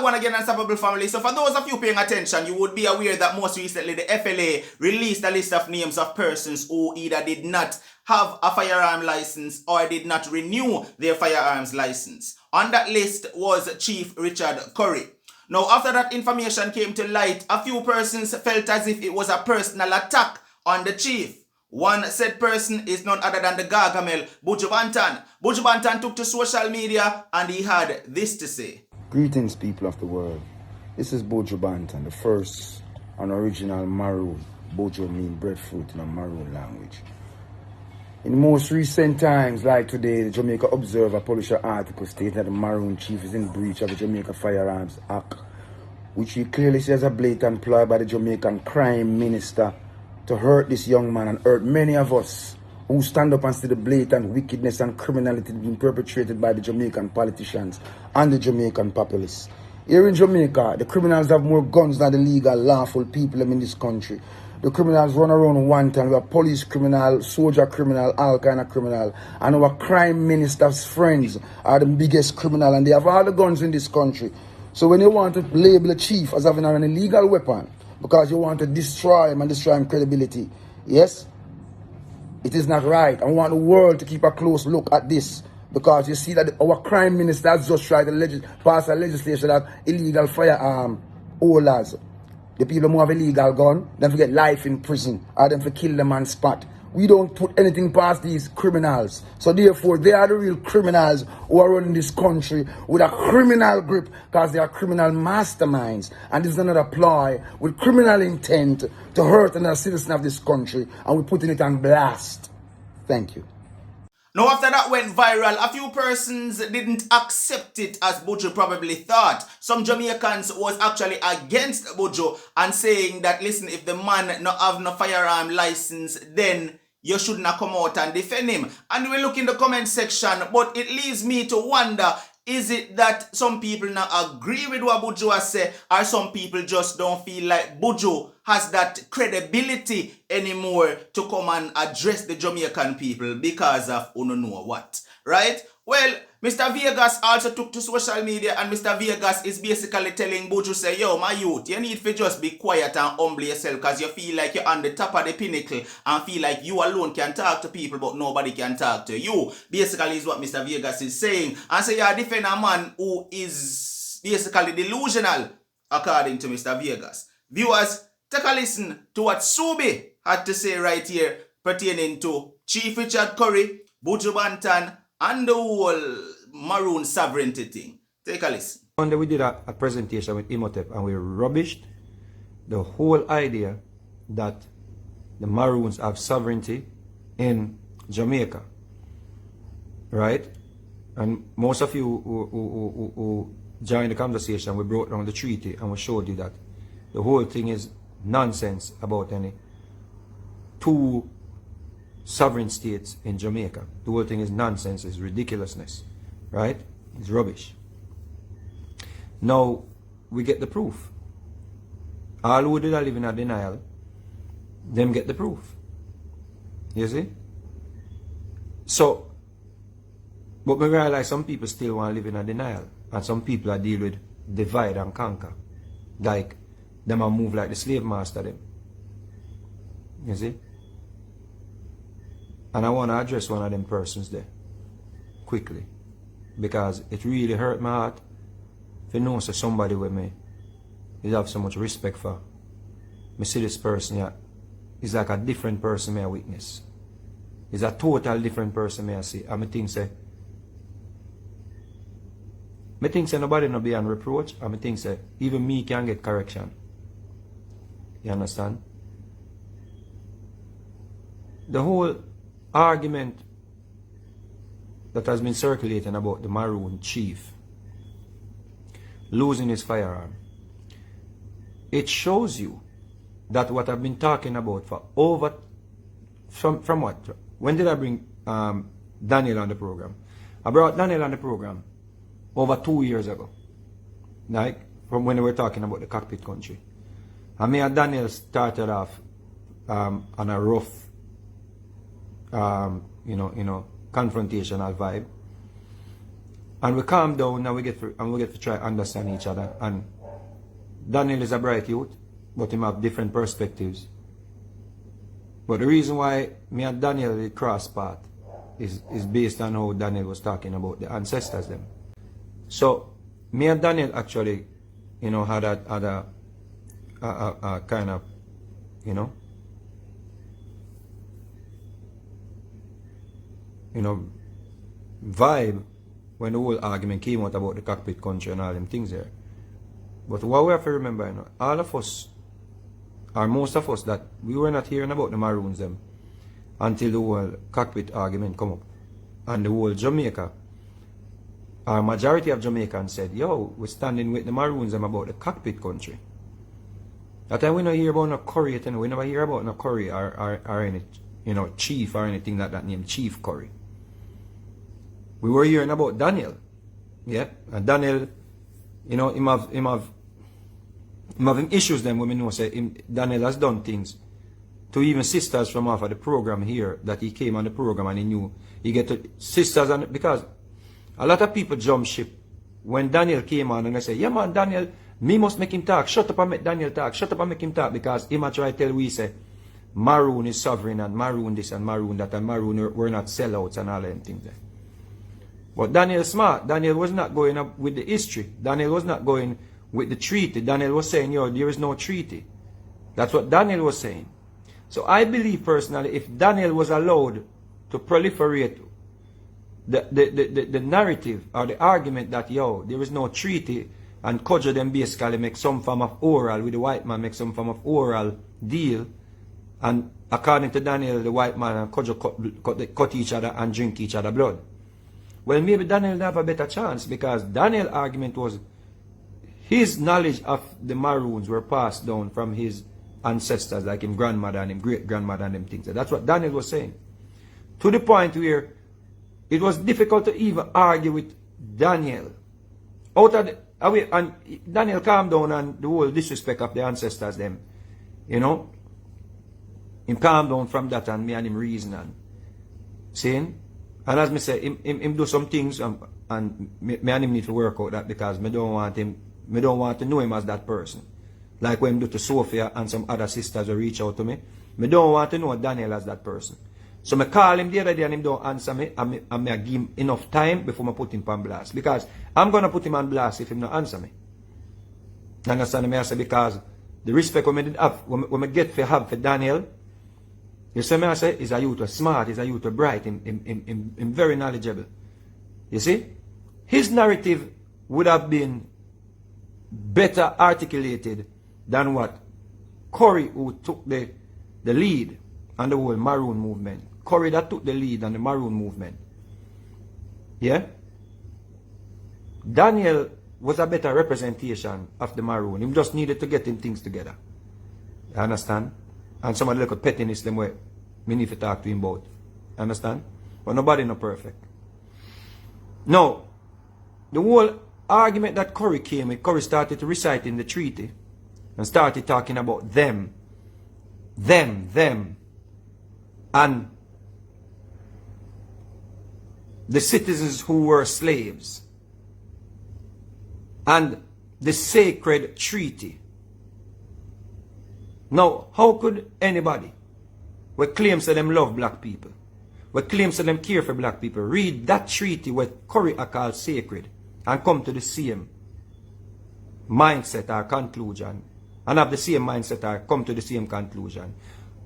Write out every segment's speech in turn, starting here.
Wagwan again, Unstoppable family. So for those of you paying attention, you would be aware that most recently the FLA released a list of names of persons who either did not have a firearm license or did not renew their firearms license. On that list was Chief Richard Currie. Now, after that information came to light, a few persons felt as if it was a personal attack on the chief. One said person is none other than the Gargamel, Buju Banton. Buju Banton took to social media and he had this to say. Greetings, people of the world. This is Buju Banton, the first and original Maroon. Buju means breadfruit in a Maroon language. In most recent times, like today, the Jamaica Observer published an article stating that the Maroon chief is in breach of the Jamaica Firearms Act, which he clearly says a blatant ploy by the Jamaican crime minister to hurt this young man and hurt many of us who stand up and see the blatant wickedness and criminality being perpetrated by the Jamaican politicians and the Jamaican populace. Here in Jamaica, the criminals have more guns than the legal, lawful people in this country. The criminals run around one time. We have police criminal, soldier criminal, all kind of criminal. And our crime minister's friends are the biggest criminal and they have all the guns in this country. So when you want to label a chief as having an illegal weapon because you want to destroy him and destroy his credibility, yes, it is not right. I want the world to keep a close look at this because you see that our crime minister has just tried to pass a legislation that illegal firearm holders, the people who have a legal gun, them for get life in prison or them for kill them on spot. We don't put anything past these criminals. So therefore, they are the real criminals who are running this country with a criminal grip because they are criminal masterminds. And this is another ploy with criminal intent to hurt another citizen of this country. And we're putting it on blast. Thank you. Now after that went viral, a few persons didn't accept it as Buju probably thought. Some Jamaicans was actually against Buju and saying that, listen, if the man not have no firearm license, then you should not come out and defend him. And we look in the comment section, but it leaves me to wonder, is it that some people now agree with what Buju has said, or some people just don't feel like Buju has that credibility anymore to come and address the Jamaican people because of uno know what, right? Well, Mr. Vegas also took to social media and Mr. Vegas is basically telling Buju, say, yo, my youth, you need to just be quiet and humble yourself because you feel like you're on the top of the pinnacle and feel like you alone can talk to people but nobody can talk to you. Basically is what Mr. Vegas is saying. And so you're defending a man who is basically delusional, according to Mr. Vegas. Viewers, take a listen to what Subi had to say right here pertaining to Chief Richard Currie, Buju Banton, and the whole Maroon sovereignty thing. Take a listen. One day we did a presentation with Imhotep and we rubbished the whole idea that the Maroons have sovereignty in Jamaica, right? And most of you who joined the conversation, we brought down the treaty and we showed you that the whole thing is nonsense about any two sovereign states in Jamaica. The whole thing is nonsense, it's ridiculousness, right? It's rubbish. Now, we get the proof. All who did live in a denial, them get the proof. You see? So, but we realize some people still want to live in a denial. And some people are deal with divide and conquer. Like, them are move like the slave master them. You see? And I want to address one of them persons there quickly because it really hurt my heart if you know so somebody with me is have so much respect for. Me see this person here is like a different person may I witness. It's a total different person may I see. And I think say nobody no be on reproach and I think say even me can get correction. You understand? The whole argument that has been circulating about the Maroon chief losing his firearm, it shows you that what I've been talking about for over, from what? When did I bring Daniel on the program? I brought Daniel on the program over 2 years ago, like from when we were talking about the cockpit country. And me and Daniel started off on a rough confrontational vibe. And we calm down and we get to try understand each other. And Daniel is a bright youth, but him have different perspectives. But the reason why me and Daniel did cross path is based on how Daniel was talking about the ancestors them. So me and Daniel actually, you know, had a kind of, you know, vibe when the whole argument came out about the cockpit country and all them things there. But what we have to remember, you know, all of us, or most of us, that we were not hearing about the Maroons them until the whole cockpit argument come up. And the whole Jamaica, our majority of Jamaicans said, yo, we're standing with the Maroons them about the cockpit country. That time we don't hear about no Currie, we never hear about no Currie or any, you know, chief or anything like that named Chief Currie. We were hearing about Daniel. Yeah, and Daniel, you know, him have issues them when we know say Daniel has done things to even sisters from off of the program here, that he came on the program and he knew he get to sisters, and because a lot of people jump ship when Daniel came on and they say, yeah man, Daniel, me must make him talk, shut up and make Daniel talk, shut up and make him talk, because he might try to tell we say Maroon is sovereign and Maroon this and Maroon that and Maroon we're not sellouts and all them things there. But Daniel smart. Daniel was not going up with the history. Daniel was not going with the treaty. Daniel was saying, yo, there is no treaty. That's what Daniel was saying. So I believe personally, if Daniel was allowed to proliferate the narrative or the argument that, yo, there is no treaty, and Kojo them basically make some form of oral with the white man, make some form of oral deal, and according to Daniel, the white man and Kojo cut each other and drink each other blood. Well, maybe Daniel have a better chance, because Daniel's argument was his knowledge of the Maroons were passed down from his ancestors, like his grandmother and his great-grandmother and them things. That's what Daniel was saying. To the point where it was difficult to even argue with Daniel. And Daniel calmed down and the whole disrespect of the ancestors them, you know. Him calmed down from that and me and him reason and saying. And as me say, him do some things and me and him need to work out that, because me don't want to know him as that person. Like when him do to Sophia and some other sisters who reach out to me. Me don't want to know Daniel as that person. So me call him the other day and him don't answer me, and me give him enough time before me put him on blast. Because I'm gonna put him on blast if him not answer me. Understand me? I say, because the respect when me did have, when me get for Daniel, you see me I say, he's a youth smart, he's a youth bright, him very knowledgeable. You see? His narrative would have been better articulated than what Currie, who took the lead on the whole Maroon movement. Currie that took the lead on the Maroon movement. Yeah? Daniel was a better representation of the Maroon. He just needed to get him things together. You understand? And some of the little pettiness them way we need to talk to him about. Understand? But nobody no perfect. Now, the whole argument that Currie came with, Currie started to recite in the treaty and started talking about them, and the citizens who were slaves, and the sacred treaty. Now, how could anybody who claims that them love black people, who claims that them care for black people, read that treaty what Currie called sacred and come to the same mindset or conclusion, and have the same mindset or come to the same conclusion?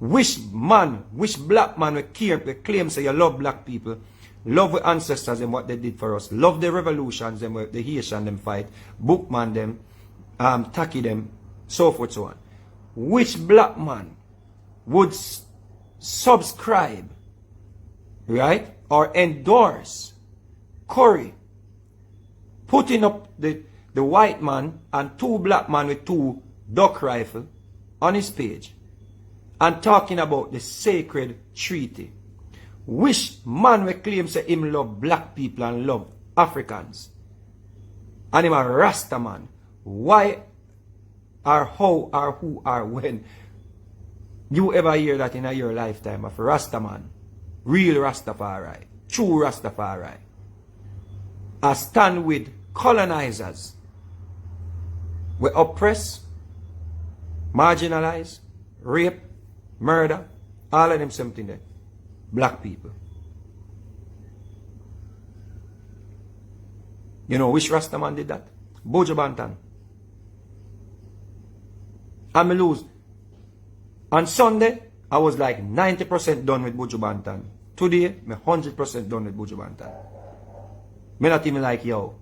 Which black man will claim say you love black people, love the ancestors and what they did for us, love the revolutions and the Haitian them fight, Bookman them, Taki them, so forth so on. Which black man would subscribe, right, or endorse Currie putting up the white man and two black men with two duck rifle on his page and talking about the sacred treaty? Which man will claim say him love black people and love Africans and him a Rasta man? Why or how or who or when you ever hear that in your lifetime of Rasta man, real Rastafari, true Rastafari? I stand with colonizers. We oppress, marginalize, rape, murder, all of them something there. Black people. You know which Rastaman did that? Buju Banton. And me lose. On Sunday, I was like 90% done with Buju Banton. Today, me 100% done with Buju Banton. Me not even like, yo,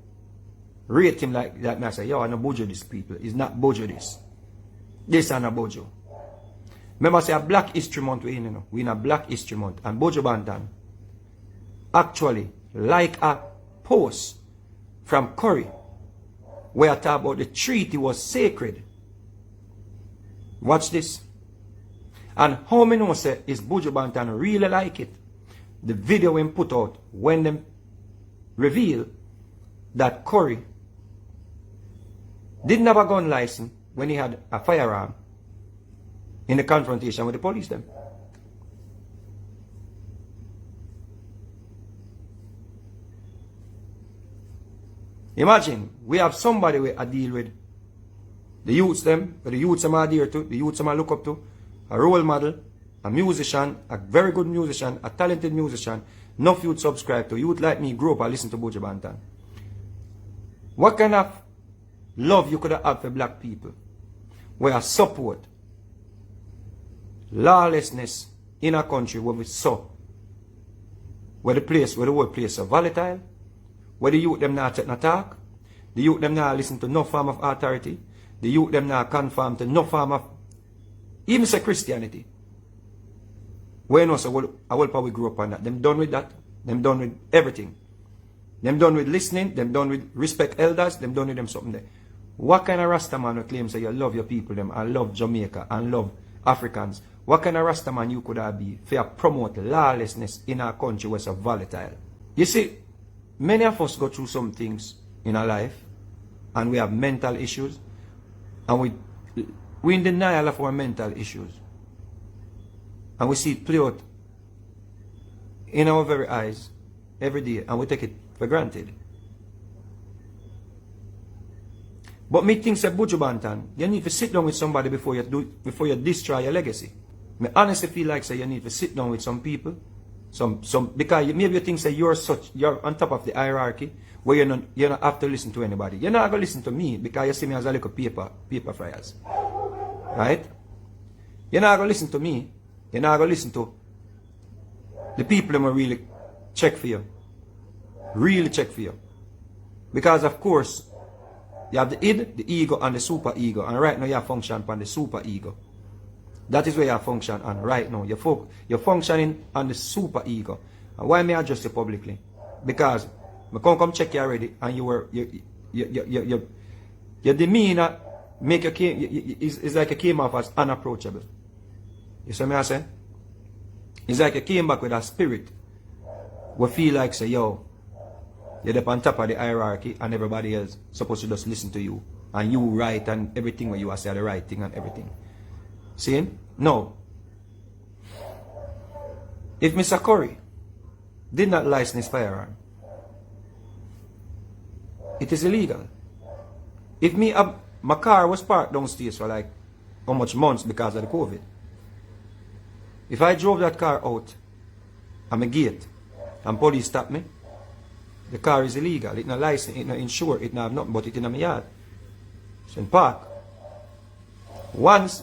rate him like me. I say, yo, I know Buju this people. It's not Buju this. This and a Buju. Remember, say a Black History Month we in, you know. We in a Black History Month. And Buju Banton actually like a post from Currie where I talk about the treaty was sacred. Watch this. And how many know say is Buju Banton really like it? The video when put out when them reveal that Currie didn't have a gun license when he had a firearm in the confrontation with the police them. Imagine, we have somebody we deal with the youths them, the youths them I adhere to, the youths them I look up to, a role model, a musician, a very good musician, a talented musician. Enough youth subscribe to. Youth like me grow up and listen to Buju Banton. What kind of love you could have for black people? Where support lawlessness in a country where we saw where the whole place is volatile, where the youth them not take no talk, the youth them not listen to no form of authority, the youth them not conform to no form of even say Christianity. Where you know so I will probably grow up on that. Them done with that, them done with everything. Them done with listening, them done with respect elders, them done with them something there. What kind of Rastaman who claims that you love your people them and love Jamaica and love Africans? What kind of Rastaman you could have be for promote lawlessness in our country where it's so volatile? You see, many of us go through some things in our life and we have mental issues and we in denial of our mental issues. And we see it play out in our very eyes every day and we take it for granted. But me think say Buju Banton, you need to sit down with somebody before you destroy your legacy. Me honestly feel like say you need to sit down with some people, because maybe you think say you're on top of the hierarchy where you don't have to listen to anybody. You're not gonna listen to me because you see me as a little paper fryers. Right? You're not gonna listen to me. You're not gonna listen to the people that will really check for you. Really check for you. Because of course you have the id, the ego, and the super ego. And right now you function on the super ego. That is where you function on right now. You're functioning on the super ego. And why may I address you publicly? Because I come check you already and your demeanor make you it's like you came off as unapproachable. You see what I say? It's like you came back with a spirit. We feel like say, yo, you're up on top of the hierarchy and everybody else supposed to just listen to you. And you right and everything when you are saying the right thing and everything. See? No. If Mr. Currie did not license his firearm, it is illegal. If my car was parked downstairs for like how much months because of the COVID. If I drove that car out at my gate and police stop me, the car is illegal. It's not licensed, it's not insured, it not have nothing but it in my yard. It's in park. Once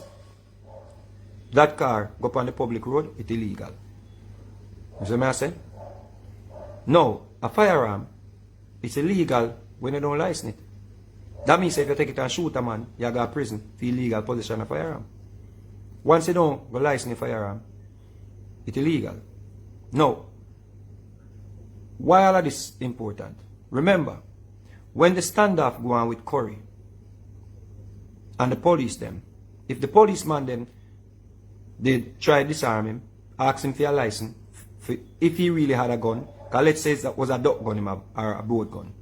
that car go up on the public road, it's illegal. You see what I say? No, a firearm, it's illegal when you don't license it. That means if you take it and shoot a man, you go to prison for illegal possession of a firearm. Once you don't go license a firearm, it's illegal. No. Why all of this important? Remember, when the standoff go on with Currie and the police them, if the policeman them did try to disarm him, ask him for a license, if he really had a gun, because let's say that was a duck gun or a boat gun.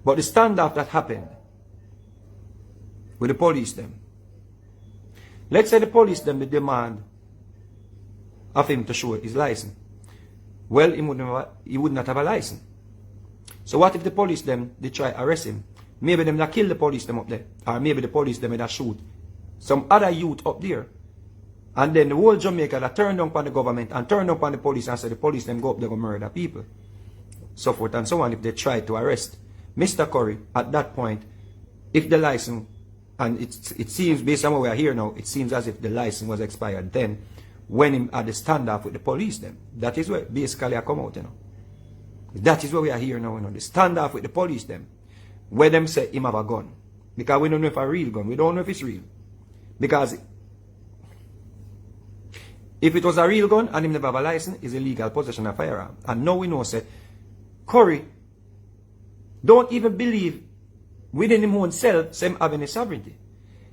But the standoff that happened with the police them, let's say the police them they demand of him to show his license. Well, he would not have a license. So what if the police them, they try arrest him? Maybe them not kill the police them up there. Or maybe the police them that shoot some other youth up there. And then the whole Jamaica that turn down upon the government and turn down upon the police and say the police them go up there go murder people. So forth and so on if they try to arrest Mr. Currie at that point, if the license, and it seems based on what we are here now, it seems as if the license was expired then when him at the standoff with the police them. That is where basically I come out, you know. That is where we are here now, you know. The standoff with the police them. Where them say him have a gun. Because we don't know if a real gun. We don't know if it's real. Because if it was a real gun and him never have a license, it's illegal possession of firearm. And now we know say Currie don't even believe within him own self same having a sovereignty.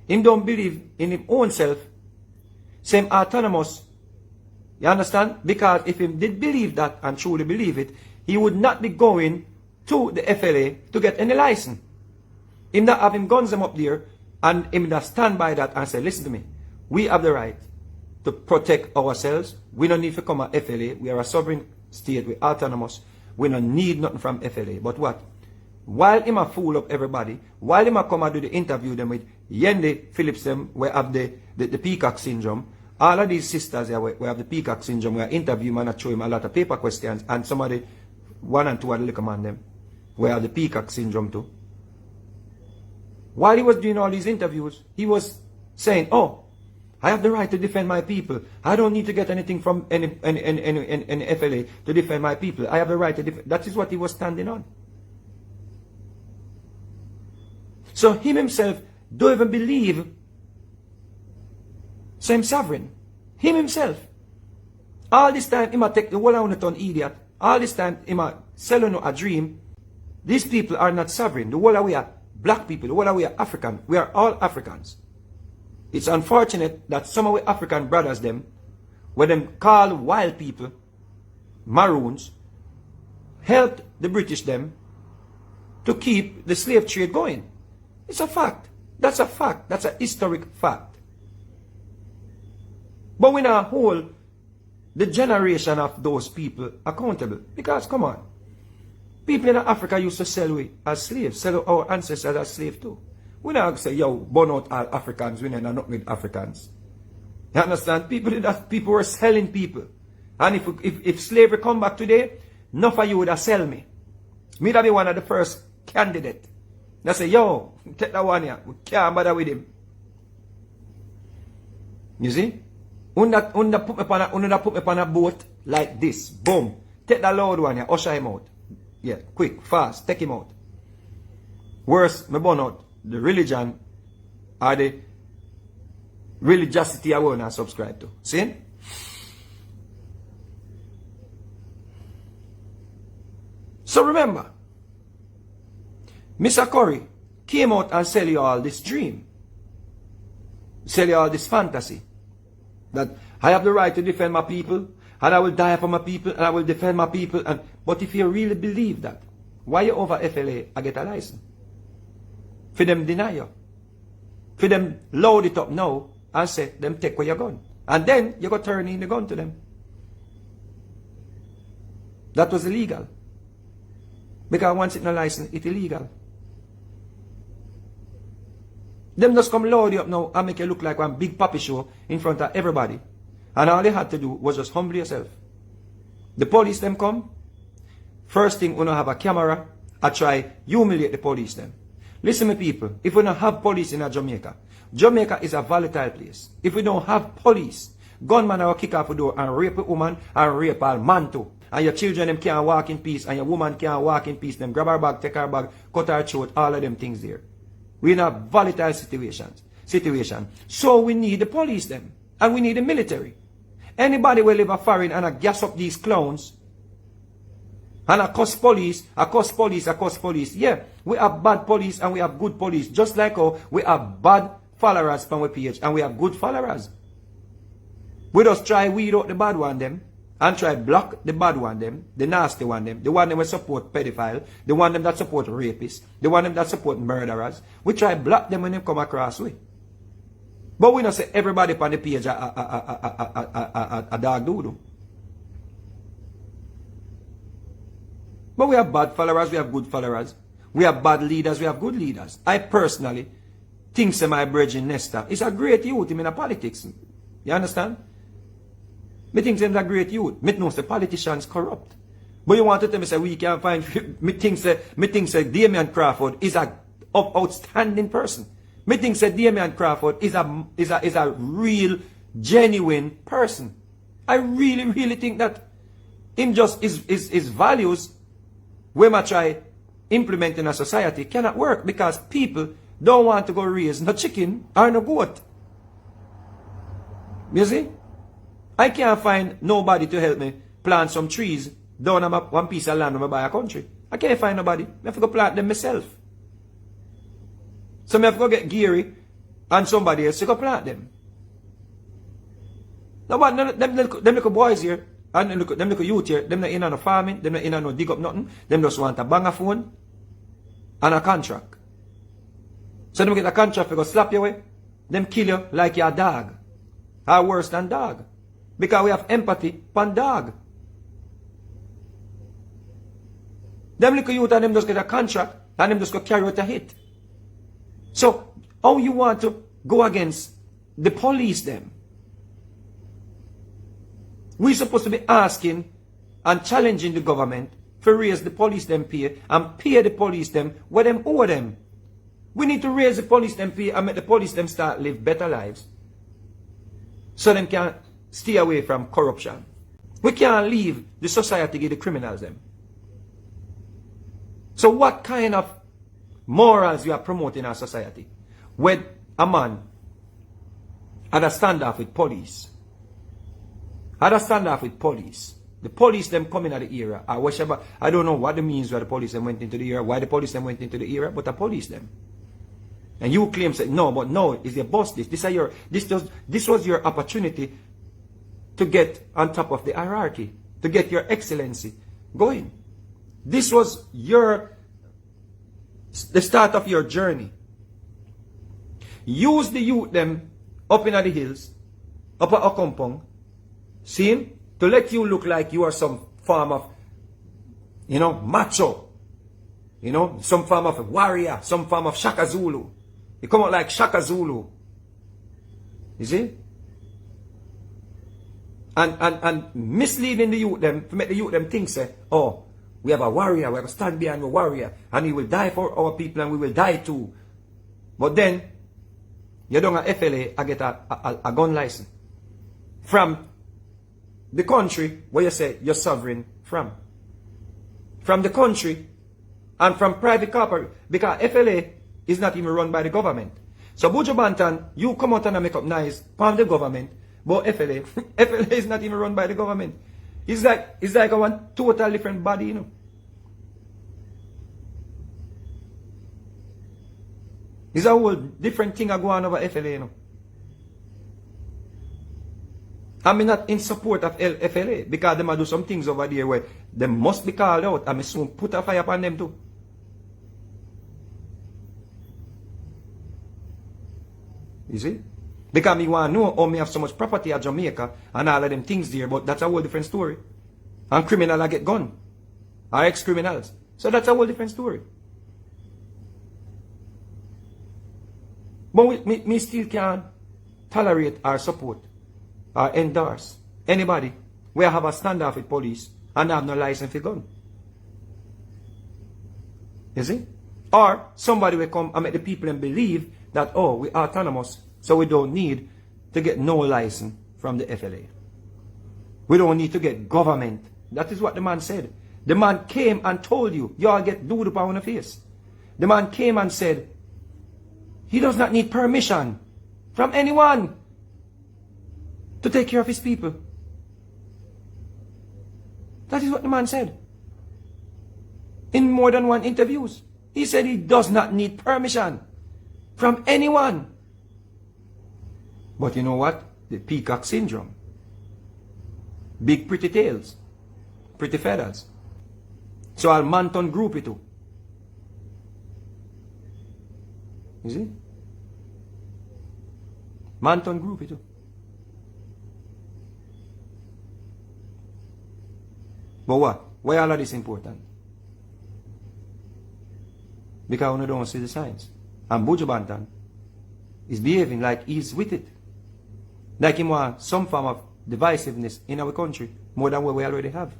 Him don't believe in his own self same autonomous. You understand? Because if he did believe that and truly believe it, he would not be going to the FLA to get any license. Him not having guns them up there and him not stand by that and say, listen to me, we have the right to protect ourselves. We don't need to come at FLA. We are a sovereign state. We're autonomous. We don't need nothing from FLA. But what? While him a fool up everybody, while him a come and do the interview them with Yende Phillips them, we have the peacock syndrome. All of these sisters here, we have the peacock syndrome. We interview him and show him a lot of paper questions. And somebody, one and two of the little man them, we have the peacock syndrome too. While he was doing all these interviews, he was saying, oh, I have the right to defend my people. I don't need to get anything from any FLA to defend my people. I have the right to defend. That is what he was standing on. So him himself don't even believe same sovereign. Him himself. All this time, him a take the whole on an idiot. All this time, him a sell on a dream. These people are not sovereign. The whole we are black people. The whole we are African. We are all Africans. It's unfortunate that some of our African brothers them, where them call wild people, Maroons, helped the British them to keep the slave trade going. It's a fact. That's a fact. That's a historic fact. But we now hold the generation of those people accountable. Because, come on, people in Africa used to sell we as slaves, sell our ancestors as slaves too. We not say, yo, burn out all Africans, we not nothing with Africans. You understand? People were selling people. And if slavery come back today, enough of you would have sell me. Me that be one of the first candidate. They say, yo, take that one here. We can't bother with him. You see? Unda put me on a boat like this. Boom. Take that loud one here. Usher him out. Yeah, quick, fast. Take him out. Worse, me burn out the religion or the religiosity I want to subscribe to. See? So remember, Mr. Currie came out and sell you all this dream. Sell you all this fantasy. That I have the right to defend my people, and I will die for my people, and I will defend my people. But if you really believe that, why you over FLA I get a license? For them deny you. For them load it up now and say, them take away your gun. And then you go turn in the gun to them. That was illegal. Because once it's no license, it's illegal. Them just come load you up now and make you look like one big puppy show in front of everybody. And all they had to do was just humble yourself. The police them come. First thing, we don't have a camera. I try humiliate the police them. Listen me people, if we don't have police in Jamaica, Jamaica is a volatile place. If we don't have police, gunman will kick off the door and rape a woman and rape a man too. And your children them can't walk in peace and your woman can't walk in peace. Them grab her bag, take her bag, cut her throat, all of them things there. We're in a volatile situation. So we need the police them. And we need the military. Anybody will live a foreign and a gas up these clowns. And a cuss police. Yeah, we have bad police and we have good police. Just like how we have bad followers from our page and we have good followers. We just try weed out the bad one them. And try block the bad one them, the nasty one them, the one them that support pedophile, the one them that support rapists, the one them that support murderers. We try block them when they come across we. But we don't say everybody on the page a dog doodle. But we have bad followers, we have good followers. We have bad leaders, we have good leaders. I personally think that my brethren Nesta is a great youth in politics. You understand? Me think he's a great youth. Me know the politicians corrupt. But you want to tell me say we can't find me think say Damian Crawford is a outstanding person. Me think say Damian Crawford is a real genuine person. I really think that him just his values when I try implement in a society cannot work because people don't want to go raise no chicken or no goat. You see? I can't find nobody to help me plant some trees down on one piece of land when I buy a country. I can't find nobody. I have to go plant them myself. So I have to go get Currie and somebody else to go plant them. Now what, them little boys here, and them little youth here, them not in on no farming, them not in on no dig up nothing, them just want a banger phone and a contract. So them get a contract to go slap you away, them kill you like you're a dog. Or worse than dog. Because we have empathy upon dog. Them little youth and them just get a contract and them just go carry out a hit. So, how you want to go against the police them? We're supposed to be asking and challenging the government to raise the police them pay and pay the police them what them owe them. We need to raise the police them pay and make the police them start live better lives. So them can stay away from corruption. We can't leave the society give the criminals them. So what kind of morals you are promoting in our society? When a man had a standoff with police, the police them coming at the area, or whatever, I don't know what the means where the police them went into the area, why the police them went into the area, but the police them. And you claim say no, but no, it's your boss. This was your opportunity to get on top of the hierarchy, to get your excellency going. This was the start of your journey. Use the youth them up in the hills, up at Okompong, see, to let you look like you are some form of, macho, some form of warrior, some form of Shaka Zulu. You come out like Shaka Zulu. You see? And misleading the youth them, to make the youth them think, say, oh, we have a warrior, we have a stand behind a warrior, and he will die for our people and we will die too. But then, you don't have FLA, I get a gun license. From the country where you say you're sovereign from. From the country and from private corporate. Because FLA is not even run by the government. So Buju Banton, you come out and make up nice from the government, but FLA is not even run by the government. It's like a one total different body, It's a whole different thing going on over FLA, I'm not in support of FLA because they might do some things over there where they must be called out and I soon put a fire upon them too. You see? Because me want to know how me have so much property at Jamaica and all of them things there, but that's a whole different story. And criminals get gone. Or ex-criminals. So that's a whole different story. But me still can't tolerate or support or endorse anybody where have a standoff with police and have no license for gun. You see? Or somebody will come and make the people and believe that, oh, we are autonomous, so we don't need to get no license from the FLA. We don't need to get government. That is what the man said. The man came and told you, y'all get doodle on the face. The man came and said, he does not need permission from anyone to take care of his people. That is what the man said. In more than one interviews. He said he does not need permission from anyone. But you know what? The peacock syndrome. Big pretty tails. Pretty feathers. So I'll Banton group it too. You see? Banton group it too. But what? Why all of this important? because we don't see the signs. And Buju Banton is behaving like he's with it. Like he wants some form of divisiveness in our country more than what we already have.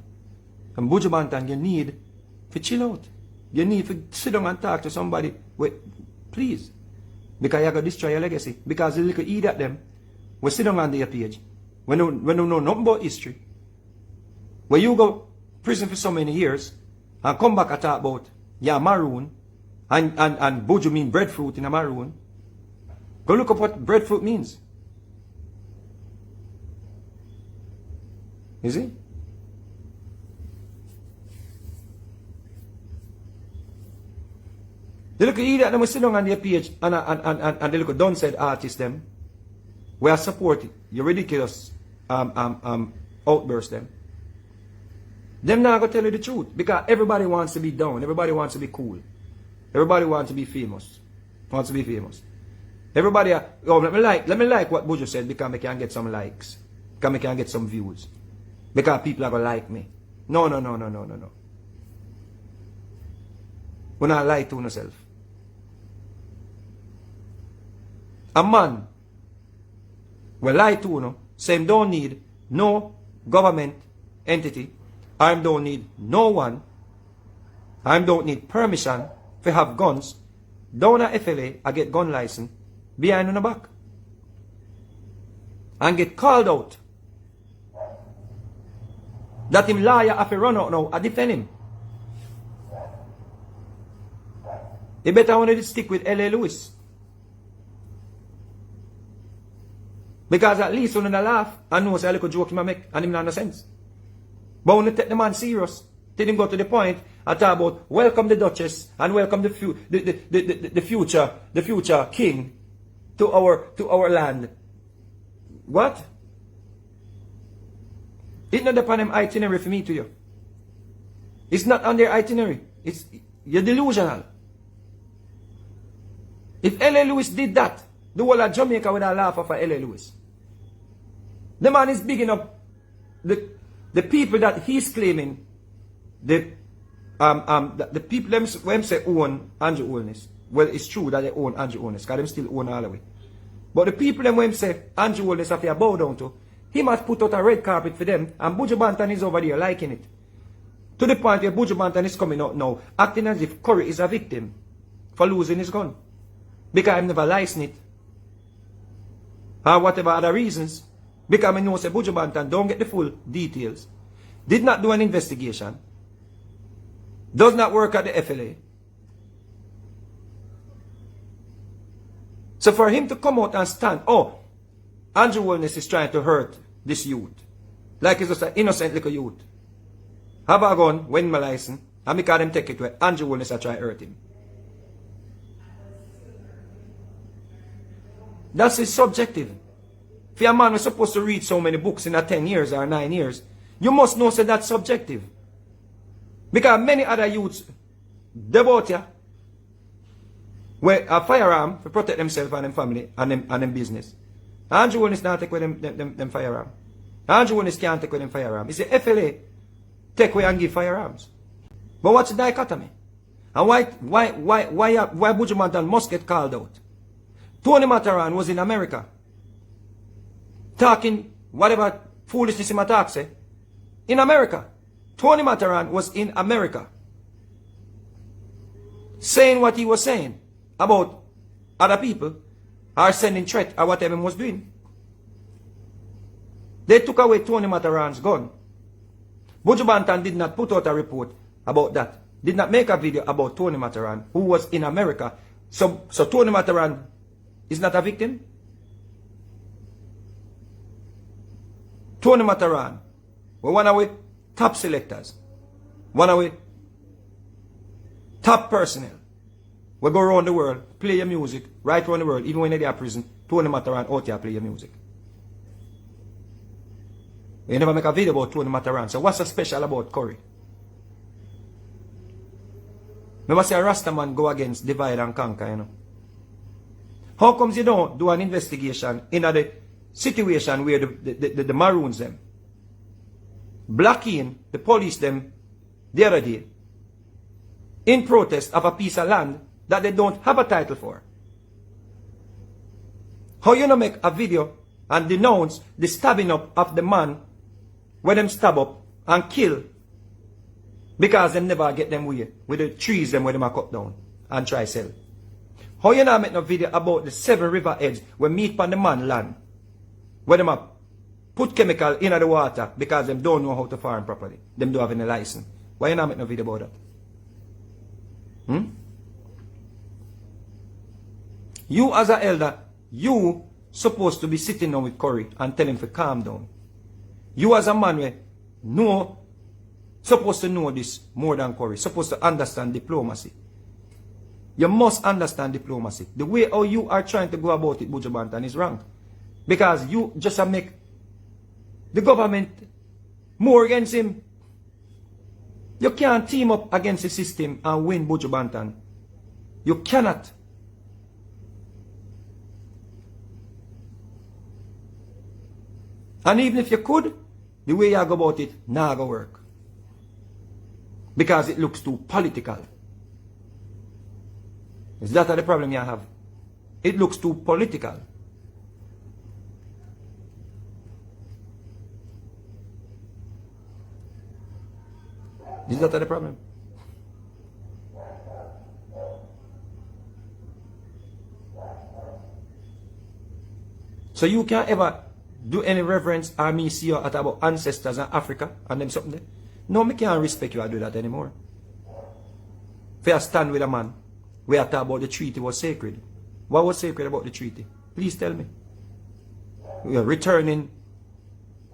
And Buju Banton, you need to chill out. You need to sit down and talk to somebody. Wait, please. Because you're going to destroy your legacy. Because the little idiot them, we sit down on their page. When you know nothing about history. When you go prison for so many years and come back and talk about your maroon and Buju mean breadfruit in a maroon. Go look up what breadfruit means. You see? They look at idiot them, we sit down on their page and they look at done said artists them. We are supporting your ridiculous outburst them. Them not gonna tell you the truth because everybody wants to be down, everybody wants to be cool, everybody wants to be famous, Everybody, let me like what Buju said because I can get some likes, because I can get some views, because people are gonna like me. No. We not lie to yourself. A man will lie to you, say him don't need no government entity, I don't need no one, I don't need permission to have guns, down a FLA, I get gun license, behind on the back. And get called out. That him liar have to run out now, I defend him. He better want to stick with L.A. Lewis. Because at least when I laugh, I know it's a little joke him make and him not no sense. But when you take the man serious, till him go to the point, I talk about welcome the Duchess and welcome the future king to our land. What? It's not upon them itinerary for me to you. It's not on their itinerary. You're delusional. If L.A. Lewis did that, the whole of Jamaica would have laughed off L.A. Lewis. The man is bigging up the people that he's claiming, the people them say own Andrew Holness. Well, it's true that they own Andrew Holness, because them still own all the way. But the people them when say Andrew Holness have to bow down to, he must put out a red carpet for them, and Buju Banton is over there liking it. To the point where Buju Banton is coming out now, acting as if Currie is a victim for losing his gun. Because I've never licensed it. Or whatever other reasons. Because I know say Buju Banton don't get the full details. Did not do an investigation. Does not work at the FLA. So for him to come out and stand, oh, Andrew Holness is trying to hurt this youth. Like he's just an innocent little youth. Have a gun, win my license, and because them take it where Andrew Holness are trying to hurt him. That's his subjective. If a man was supposed to read so many books in a 10 years or 9 years, you must know that that's subjective. Because many other youths, they bought you with a firearm to protect themselves and their family and them business. Andrew Holness not take with them firearm. Andrew Holness can't take with them firearm. It's the FLA take away and give firearms. But what's the dichotomy? And why Buju Banton must get called out? Tony Mataran was in America. Talking whatever foolishness he might say. In America. Tony Mataran was in America. Saying what he was saying about other people or sending threat or whatever he was doing. They took away Tony Mataran's gun. Buju Banton did not put out a report about that. Did not make a video about Tony Mataran, who was in America. So Tony Mataran is not a victim? Tony Mataran, we're one of our top selectors, one of our top personnel. We go around the world, play your music, right around the world, even when they're in prison, Tony Mataran out here play your music. You never make a video about Tony Mataran, so what's so special about Currie? We must say a Rasta man go against divide and conquer, you know. How comes you don't do an investigation in the situation where the Maroons them blocking the police them the other day in protest of a piece of land that they don't have a title for? How you not make a video and denounce the stabbing up of the man where them stab up and kill because them never get them way with the trees them where them are cut down and try sell? How you not make no video about the 7 river edge where meet on the man land where them are put chemical in the water because them don't know how to farm properly? Them don't have any license. Why you not make no video about that? You as an elder, you supposed to be sitting down with Currie and tell him to calm down. You as a man where supposed to know this more than Currie, supposed to understand diplomacy. You must understand diplomacy. The way how you are trying to go about it, Buju Banton, is wrong. Because you just make the government more against him. You can't team up against the system and win, Buju Banton. You cannot. And even if you could, the way you go about it, not go work. Because it looks too political. Is that the problem you have? It looks too political. Is that the problem? So you can't ever do any reverence or me see you at about ancestors in Africa and them something there? No, me can't respect you or do that anymore. If I stand with a man, we are talking about the treaty was sacred. What was sacred about the treaty? Please tell me. We are returning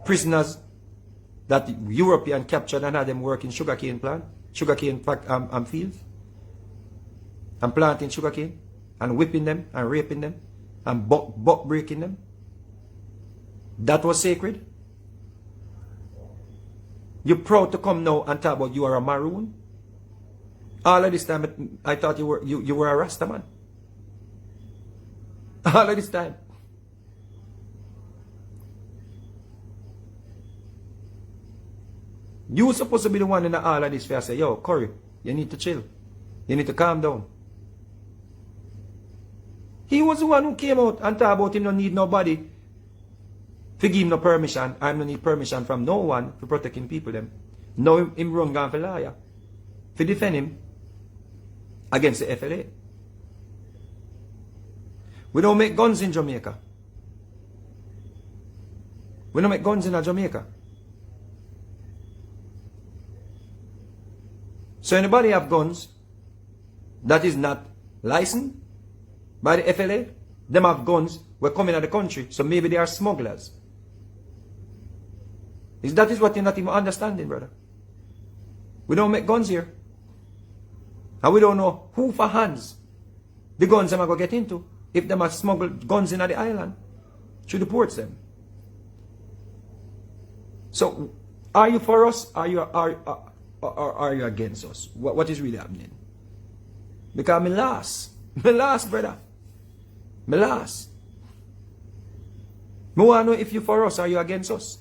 prisoners that European captured and had them working sugarcane plant, sugarcane fields, and planting sugarcane, and whipping them, and raping them, and buck breaking them. That was sacred. You're proud to come now and talk about you are a Maroon? All of this time, I thought you were a Rasta man. All of this time. You were supposed to be the one in all of this where I say, yo, Currie, you need to chill. You need to calm down. He was the one who came out and talked about him don't need nobody to give him no permission. I don't need permission from no one for protecting people them. Now him run gone for lawyer. To defend him against the FLA. We don't make guns in Jamaica. We don't make guns in Jamaica. So anybody have guns that is not licensed by the FLA, them have guns were coming out of the country, so maybe they are smugglers. That is what you're not even understanding, brother. We don't make guns here. And we don't know who for hands the guns them are going to get into if them are smuggled guns in at the island through the ports them. So, are you for us? Are you against us? What is really happening? Because me last, brother. Me last. Me want to know if you for us, are you against us?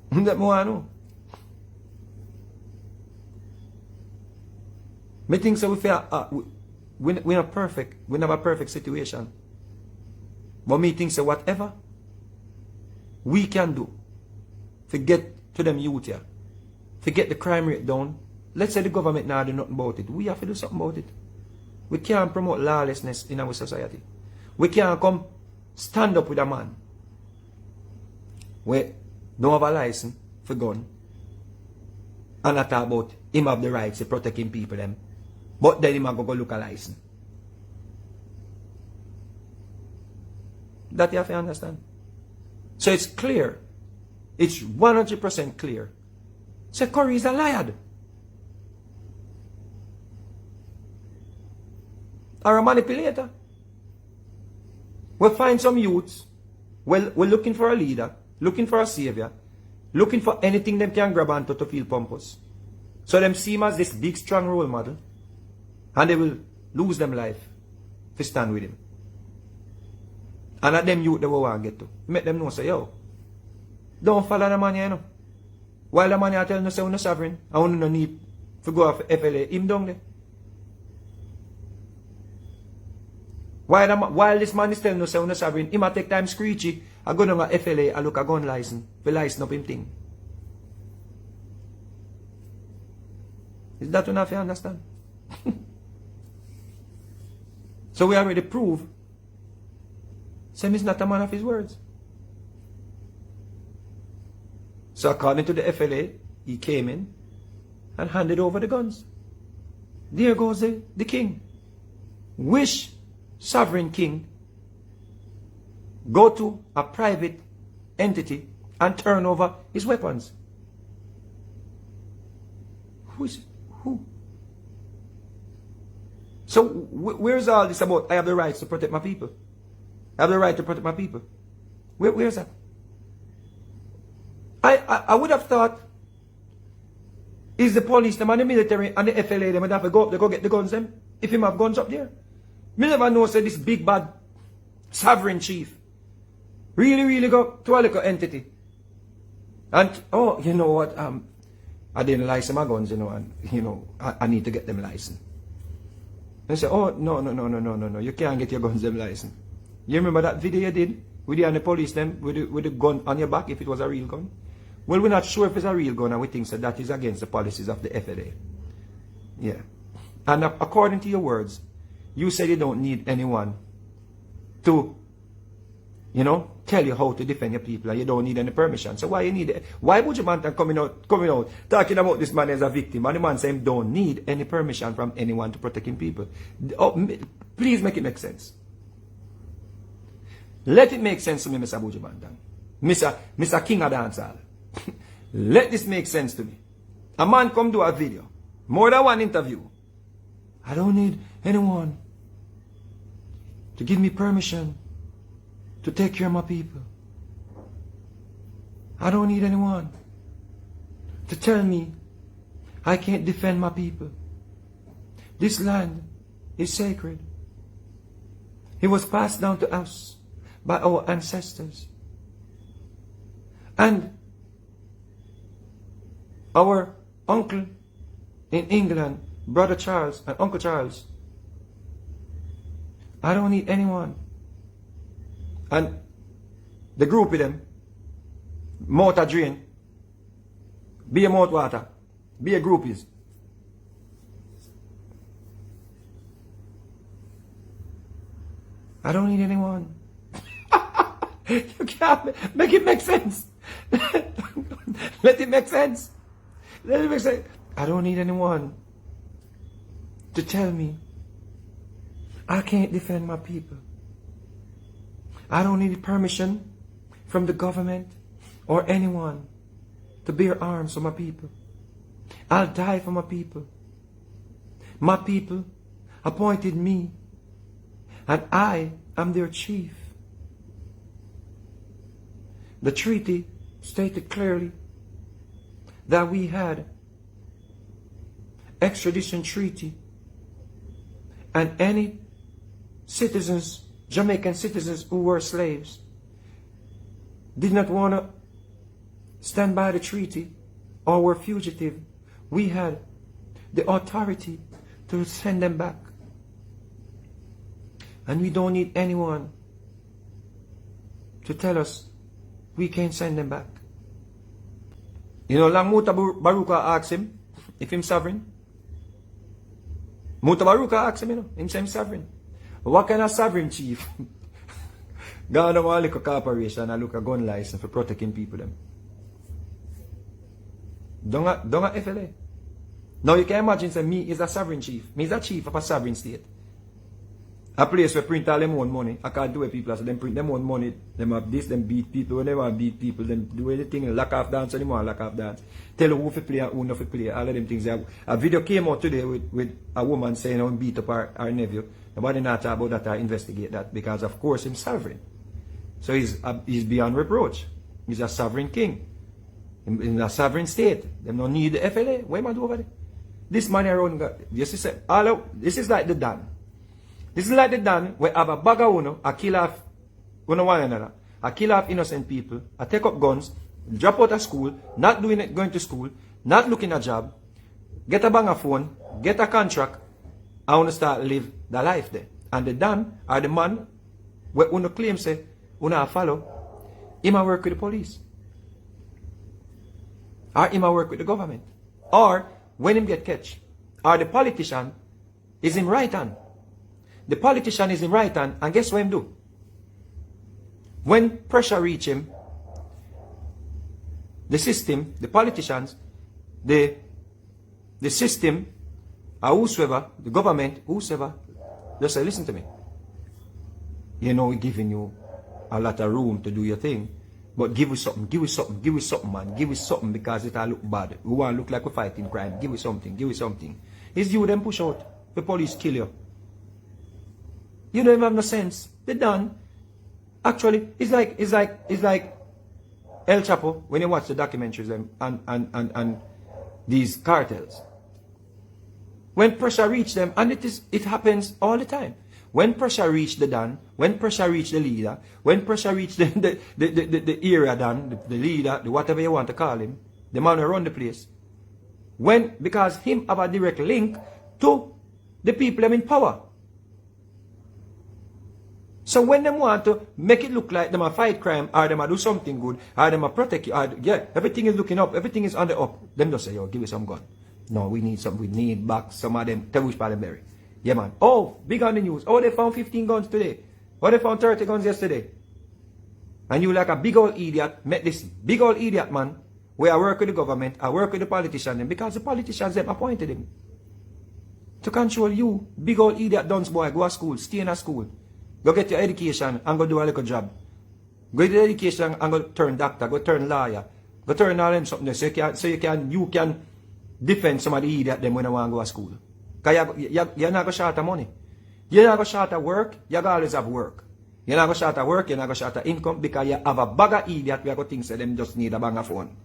That me want to know. Me think so we feel we're not perfect. We never perfect situation. But me think so whatever we can do to get to them youth here, to get the crime rate down. Let's say the government now do nothing about it. We have to do something about it. We can't promote lawlessness in our society. We can't come stand up with a man where don't have a license for gun and not talk about him have the rights to protecting people them. But then him go look a license. That you have to understand. So it's clear. It's 100% clear. So Currie is a liar. Or a manipulator. We'll find some youths. Well, we're looking for a leader. Looking for a savior. Looking for anything them can grab onto to feel pompous. So them see him as this big strong role model. And they will lose them life to stand with him. And at them youth they will want to get to. Make them know say, yo, don't follow the man, you know. While the man are telling us say we're sovereign, I want no need to go off FLA, him down there. While this man is telling us say we're sovereign, him a take time screechy, I go down a FLA, I look a gun license, for license up him thing. Is that enough you understand? So we already prove Sam is not a man of his words. So according to the FLA, he came in and handed over the guns. There goes the king. Which sovereign king go to a private entity and turn over his weapons? Who is it? Who? So where's all this about I have the rights to protect my people? I have the right to protect my people. Where's that? I would have thought is the police, them and the military and the FLA, them would have to go up to go get the guns them. If him have guns up there. Me never know say this big bad sovereign chief really go to a little entity. And oh, you know what? I didn't license my guns, you know, and you know, I need to get them licensed. And say, oh no, you can't get your guns them licensed. You remember that video you did with you and the police them with the gun on your back if it was a real gun? Well, we're not sure if it's a real gun, and we think so that is against the policies of the FLA. Yeah. And according to your words, you said you don't need anyone to, you know, tell you how to defend your people, and you don't need any permission. So why you need it? Why Buju Banton coming out talking about this man as a victim, and the man saying don't need any permission from anyone to protect his people? Oh, please make it make sense. Let it make sense to me, Mr. Buju Banton. Mr. King of Dancehall. Let this make sense to me. A man come do a video, more than one interview. I don't need anyone to give me permission to take care of my people. I don't need anyone to tell me I can't defend my people. This land is sacred. It was passed down to us by our ancestors. And our uncle in England, Brother Charles and Uncle Charles, I don't need anyone. And the group with them, mouth a drain, be a mouth water, be a groupies. I don't need anyone. You can't make it make sense. Let it make sense. Let it make sense. I don't need anyone to tell me I can't defend my people. I don't need permission from the government or anyone to bear arms for my people. I'll die for my people. My people appointed me, and I am their chief. The treaty stated clearly that we had extradition treaty, and any citizens, Jamaican citizens who were slaves, did not want to stand by the treaty or were fugitive, we had the authority to send them back. And we don't need anyone to tell us we can't send them back. You know, lang Muta Baruka asked him if he's sovereign. Muta Baruka asked him, you know, him sovereign. What kind of sovereign chief? Gana mo aliko corporation and look a gun license for protecting people them. Don't FLA. Now you can imagine say me is a sovereign chief. Me is a chief of a sovereign state. A place where print all them own money. I can't do it people, so them print them own money. Them have this, them beat people. When they want to beat people, them do anything. Lock off dance anymore, lock off dance. Tell who to play and who not to play. All of them things. A video came out today with a woman saying how beat up her nephew. Nobody not talk about that or investigate that because of course he's sovereign. So he's beyond reproach. He's a sovereign king. In a sovereign state. Them don't need the FLA. What am I doing over there? This money around, this is like the Dan. This is like the Dan where have a bag of uno, a kill off one another, a kill off innocent people, a take up guns, drop out of school, not doing it, going to school, not looking a job, get a banger phone, get a contract, I want to start live the life there. And the Dan or the man where uno claim say, uno follow, him a work with the police. Or him a work with the government. Or when him get catch, or the politician is in right hand. The politician is in right hand, and guess what him do? When pressure reach him, the system, the politicians, the system, or whosoever, the government, whosoever, just say, listen to me. You know, we're giving you a lot of room to do your thing, but give us something, give us something, give us something, man. Give us something because it'll look bad. We want to look like we're fighting crime. Give us something, give us something. It's you them push out. The police kill you. You don't even have no sense. They're done. Actually, it's like El Chapo when you watch the documentaries and these cartels. When pressure reach them, and it happens all the time. When pressure reach the Don, when pressure reach the leader, when pressure reach the area Don, the leader, the whatever you want to call him, the man who run the place. Because him have a direct link to the people in power. So when them want to make it look like them a fight crime, or them a do something good, or them a protect you, or yeah, everything is looking up, everything is on the up, them just say, yo, give me some gun. No, we need some, we need back some of them, tell which part of berry. Yeah, man. Oh, big on the news. Oh, they found 15 guns today. Oh, they found 30 guns yesterday. And you like a big old idiot, met this big old idiot, man, where I work with the government, I work with the politicians, because the politicians, them appointed him. To control you, big old idiot dunce boy, go to school, stay in a school. Go get your education and go do a little job. Go get your education and go turn doctor, go turn lawyer, go turn all them something so you can defend some of the idiot them when they want to go to school. Because you're not going to short of money. You're not going to short of work, you're going to always have work. You're not going to short of work, you're not going to short of income because you have a bag of idiot where you think so them just need a bang of phone.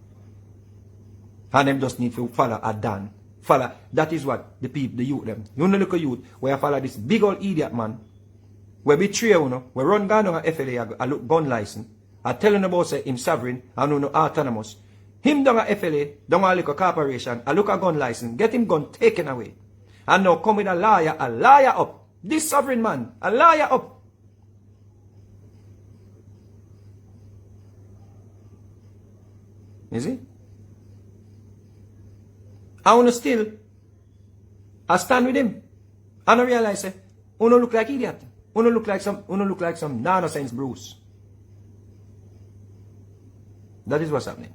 And them just need to follow a Dan. Follow, that is what the people, the youth them. You know look at youth where you follow this big old idiot man. We betray you, we run down on a FLA, a look gun license, I tell you about say him sovereign, and no autonomous. Him down a FLA, down a little corporation, a look a gun license, get him gun taken away. And now come with a liar up. This sovereign man, a liar up. You see? I want to still, I stand with him. And I realize, say, uno look like idiot. Uno look like some nonsense Bruce. That is what's happening.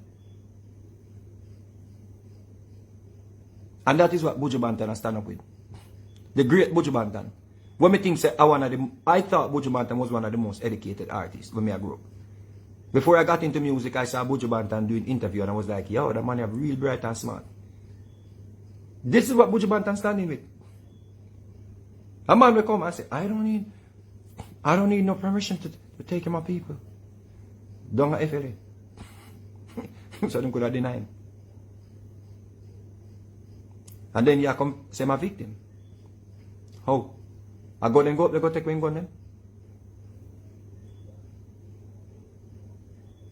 And that is what Buju Banton has stand up with. The great Buju Banton. When me think say I thought Buju Banton was one of the most educated artists when I grew up. Before I got into music, I saw Buju Banton doing interview and I was like, yo, that man is real bright and smart. This is what Buju Banton standing with. A man will come and say, I don't need no permission to take my people. Don't have FLA. So they could have denied him. And then you come say my victim. How? I go then go up, they go take me gun then.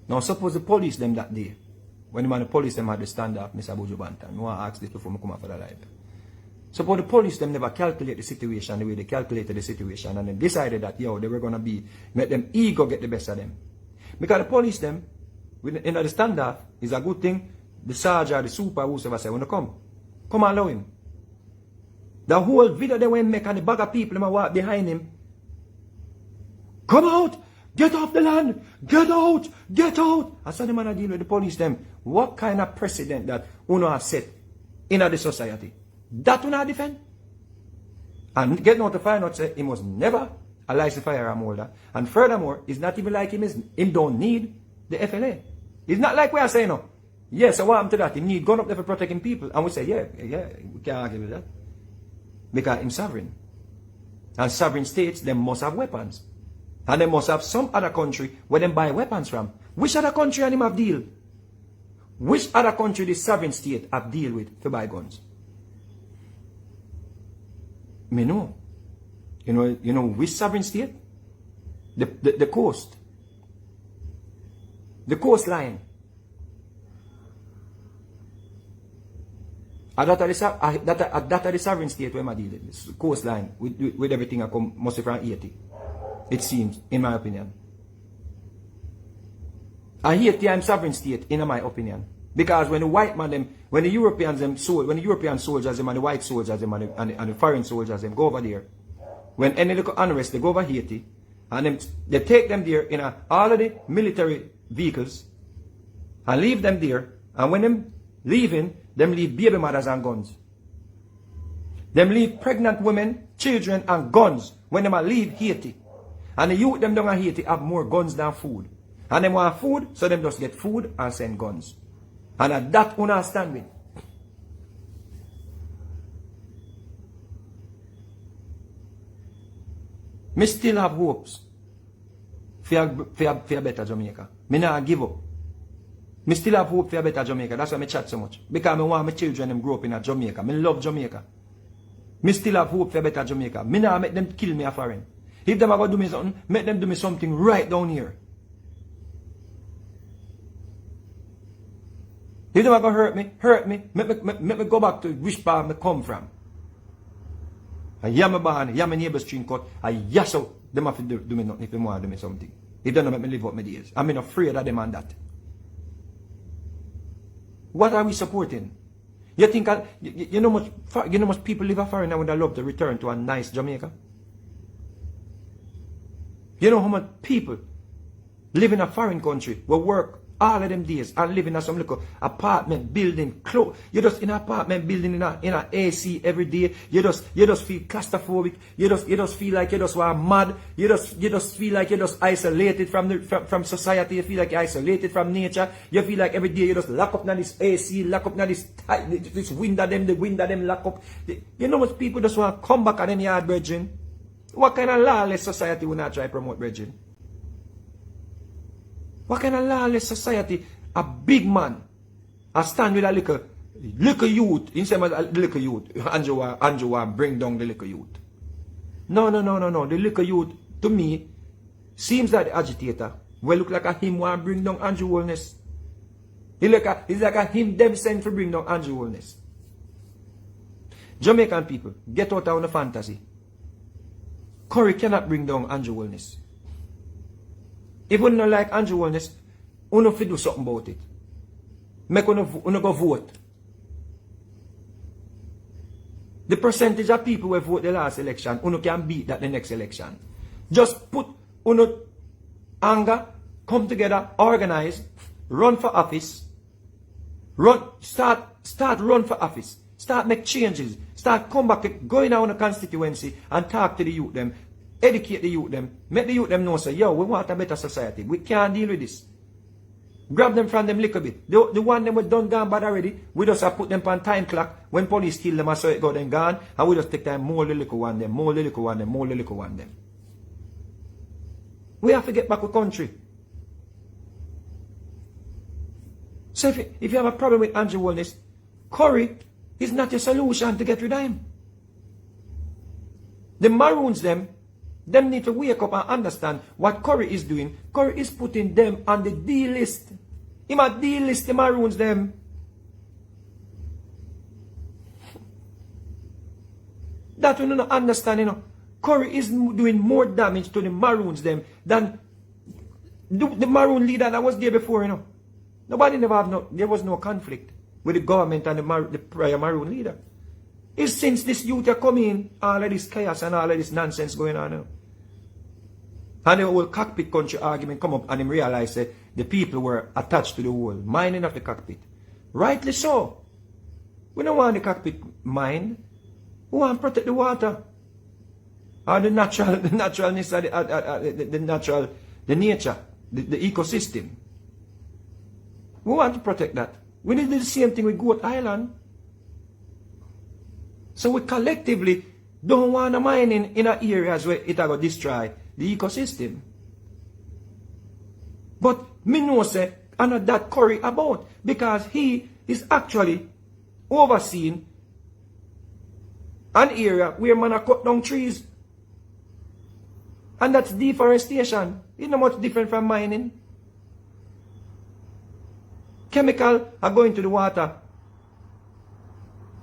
Now suppose the police them that day. When the police them had the stand up, Mr. Buju Banton, I want to ask this before I come out for the life. Suppose the police them never calculate the situation the way they calculated the situation and then decided that, yo, they were going to make them ego get the best of them. Because the police them, in the standoff, is a good thing. The sergeant, the super, whoever say, when they come and allow him. The whole video they went make and the bag of people them walk behind him. Come out! Get off the land! Get out! Get out! I saw the man deal with the police them. What kind of precedent that Uno has set in the society? That will not defend. And get now to find out say he was never a licensed firearm holder. And furthermore, it's not even like him don't need the FLA. It's not like we are saying no. Yes, so what happened to that? He need gun up there for protecting people. And we say, yeah, we can't argue with that. Because he's sovereign. And sovereign states, they must have weapons. And they must have some other country where they buy weapons from. Which other country and him have deal? Which other country the sovereign state have deal with to buy guns? Me know. You know which sovereign state? The coast. The coastline. That are the sovereign state where I deal with. Coastline, with everything I come mostly from Haiti. It seems, in my opinion. Haiti I'm sovereign state, in my opinion. Because when the white man them, when the European soldiers them and the white soldiers them and the foreign soldiers them go over there, when any little unrest they go over Haiti, and they take them there in all of the military vehicles and leave them there, and when them leaving, them leave baby mothers and guns. Them leave pregnant women, children and guns when them leave Haiti. And the youth them down in Haiti have more guns than food. And them want food, so them just get food and send guns. And that una stand with. Me still have hopes for a better Jamaica. Me not give up. Me still have hope for a better Jamaica. That's why I chat so much. Because I want my children them grow up in Jamaica. Me love Jamaica. Me still have hope for a better Jamaica. Me not make them kill me a foreign. If them are going to do me something, make them do me something right down here. If them are going to hurt me, make me go back to which part I come from. I am my barn, I am my neighbor's string cut, I yes out. Them have to do me nothing if they want to do me something. If they don't make me live up my days. I'm not afraid of them and that. What are we supporting? You think you know much people live a foreign and would love to return to a nice Jamaica? You know how much people live in a foreign country will work all of them days and live in some little apartment building you just in an apartment building in a AC every day. You just feel claustrophobic. You just feel like you just want mad. You just feel like you're just isolated from society. You feel like you're isolated from nature. You feel like every day you just lock up now this AC, lock up now this window them, the window them lock up. You know what people just want to come back on them yard, brethren? What kind of lawless society will not try to promote, brethren? What kind of lawless society? A big man, a stand with a little youth, instead of the little youth, Andrew bring down the little youth. No. The little youth, to me, seems like the agitator. Well, look like a him want bring down Andrew Wellness. He's like a him them sent to bring down Andrew Wellness. Jamaican people, get out of the fantasy. Currie cannot bring down Andrew Wellness. If you don't like Andrew Wellness, you have to do something about it. Make you go vote. The percentage of people who vote the last election, you can beat that the next election. Just put anger, come together, organize, run for office, start run for office, start make changes, start come back, go in our constituency and talk to the youth them. Educate the youth them. Make the youth them know, say, yo, we want a better society. We can't deal with this. Grab them from them little bit. The one them was done gone bad already. We just have put them on time clock. When police steal them, I saw it go them gone. And we just take time more the little one them, more the little one them, more the little one them. We have to get back to country. So if you have a problem with Andrew Wellness, Currie is not your solution to get rid of him. The Maroons them need to wake up and understand what Currie is doing. Currie is putting them on the D list. He might D list the Maroons them. That we don't understand, you know. Currie is doing more damage to the Maroons them than the Maroon leader that was there before, you know. Nobody there was no conflict with the government and the prior Maroon leader. It's since this youth are coming in, all of this chaos and all of this nonsense going on now. And the whole cockpit country argument come up and him realize that the people were attached to the whole mining of the cockpit. Rightly so. We don't want the cockpit mine. We want to protect the water. Or the naturalness of the nature, the ecosystem. We want to protect that. We did the same thing with Goat Island. So we collectively don't want to mine in areas where it will destroy the ecosystem. But me know say, I know that Currie about, because he is actually overseeing an area where man are cut down trees. And that's deforestation. It's not much different from mining. Chemical are going to the water.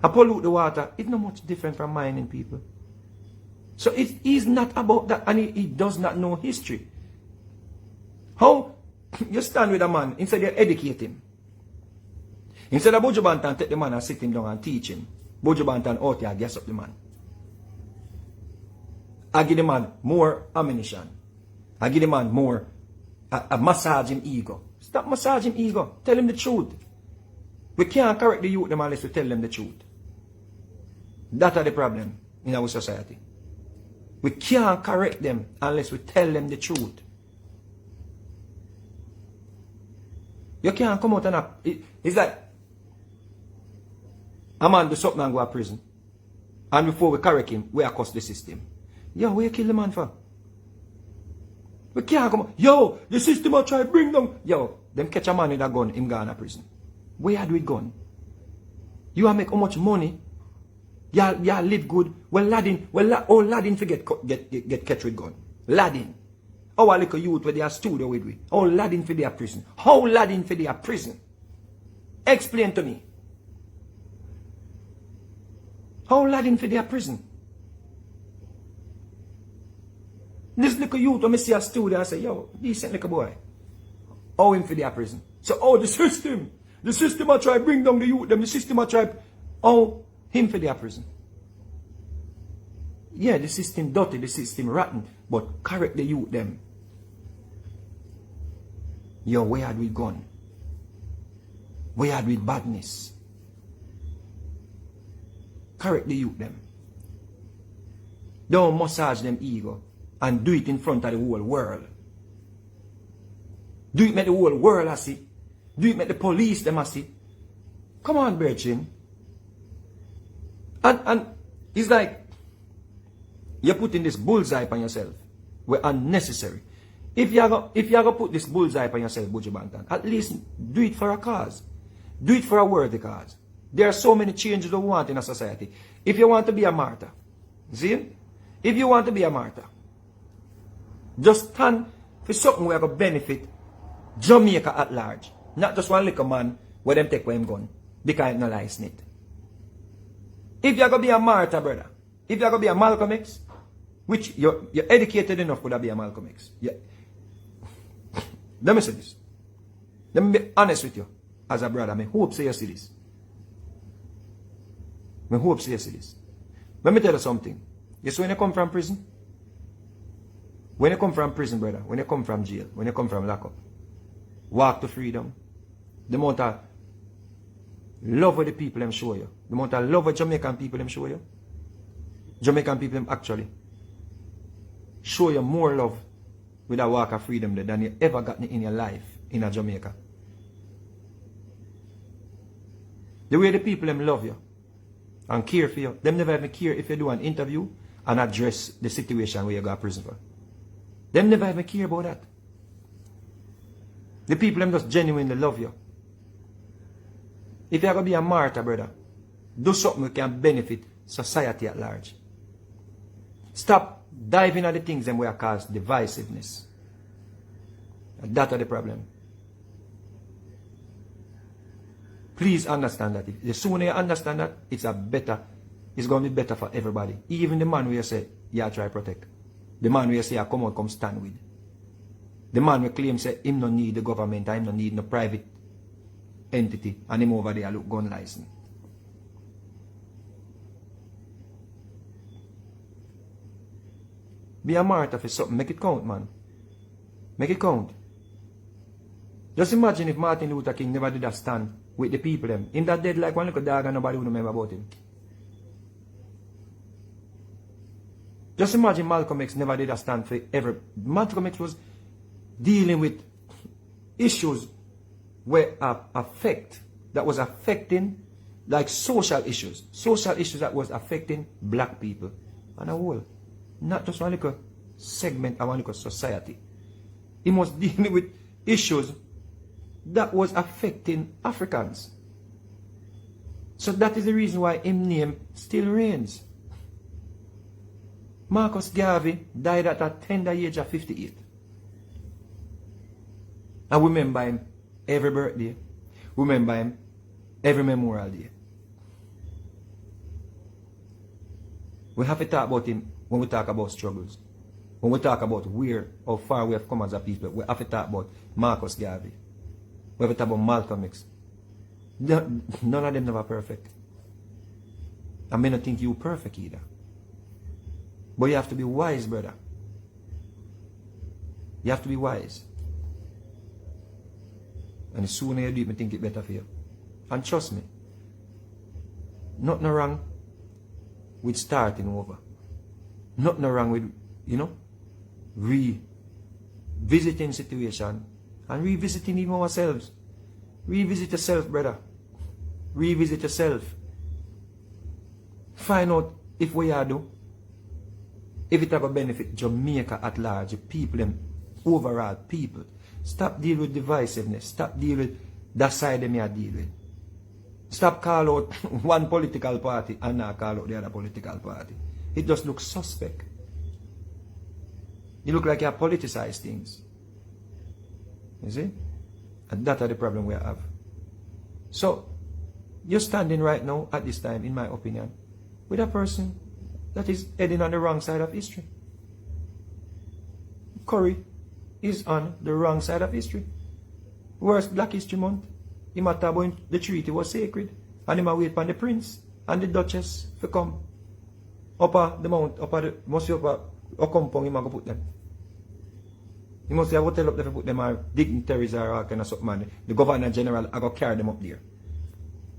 and pollute the water, it's not much different from mining, people. So it is not about that, and he does not know history. How you stand with a man, instead you educate him. Instead of Buju Banton take the man and sit him down and teach him, Buju Banton out here gas up the man. I give the man more ammunition. I give the man more, a massage him ego. Stop massaging ego. Tell him the truth. We can't correct the youth them unless we tell them the truth. That are the problem in our society. We can't correct them unless we tell them the truth. You can't come out and it's like a man do something and go to prison. And before we correct him, we accost the system. Yo, where you kill the man for? We can't come out. Yo, the system will try to bring down. Yo, them catch a man with a gun, him gone to prison. Where do we gun? You will make how much money? You live good. Well, Laddin forget get catch with gun. Laddin. Our little youth where they are studio with we. How Laddin for their prison? How Laddin for their prison? Explain to me. How Laddin for their prison? This little youth when I see a studio I say, yo, decent little boy. How him for their prison? So, oh, the system will try to bring down the youth, the system will try, oh, him for their prison. Yeah, the system dirty, the system rotten, but correct the youth them. Yo, where had we gone? Where had we badness? Correct the youth them. Don't massage them ego and do it in front of the whole world. Do it make the whole world I see. Do it make the police them I see. Come on, Virgin. And it's like you're putting this bullseye on yourself. We're unnecessary. If you're gonna put this bullseye on yourself, Buju Banton, at least do it for a cause. Do it for a worthy cause. There are so many changes we want in a society. If you want to be a martyr, see? If you want to be a martyr, just stand for something where going to benefit Jamaica at large. Not just one little man where them take away him gun because no license it. If you're going to be a martyr, brother, if you're going to be a Malcolm X, which you're educated enough to be a Malcolm X. Yeah. Let me say this. Let me be honest with you as a brother. I hope say you see this. I hope say you see this. Let me tell you something. Yes, when you come from prison, when you come from prison, brother, when you come from jail, when you come from lockup, walk to freedom, the amount of love of the people them show you, the amount of love of Jamaican people them show you, Jamaican people them actually show you more love with a walk of freedom than you ever gotten in your life in a Jamaica. The way the people them love you and care for you, them never even care if you do an interview and address the situation where you go to prison for. Them never even care about that. The people them just genuinely love you. If you're going to be a martyr, brother, do something that can benefit society at large. Stop diving at the things that will cause divisiveness. That's the problem. Please understand that. The sooner you understand that, it's going to be better for everybody. Even the man who you say, yeah, try to protect. The man who you say, come out, come stand with. The man who claims say, him no need the government, him no need no private entity, and him over there look gun license. Be a martyr for something. Make it count, man. Make it count. Just imagine if Martin Luther King never did a stand with the people them. Him that dead like one little dog and nobody would remember about him. Just imagine Malcolm X never did a stand for ever. Malcolm X was dealing with issues where that was affecting like social issues that was affecting black people and a whole. Not just one little segment of one little society. He was dealing with issues that was affecting Africans. So that is the reason why his name still reigns. Marcus Garvey died at a tender age of 58. And we remember him every birthday. We remember him every Memorial Day. We have to talk about him when we talk about struggles. When we talk about how far we have come as a people, we have to talk about Marcus Garvey. We have to talk about Malcolm X. None of them never perfect. I may not think you perfect either. But you have to be wise, brother. You have to be wise. And the sooner you do it, I think it better for you. And trust me, nothing wrong with starting over. Nothing wrong with, revisiting situation and revisiting even ourselves. Revisit yourself, brother. Revisit yourself. Find out if we are do. If it have a benefit Jamaica at large, people, them overall people. Stop dealing with divisiveness. Stop dealing with that side them you deal with. Stop call out one political party and not call out the other political party. It just looks suspect. You look like you politicize things. You see? And that's the problem we have. So, you're standing right now at this time, in my opinion, with a person that is heading on the wrong side of history. Currie is on the wrong side of history. Where's Black History Month? He might talk about the treaty was sacred. And he might wait for the prince and the duchess to come. Up the mount, must be up a compound he might go put them. He must have a hotel up there to put them or dignitaries or all kind of something. The governor general I go carry them up there.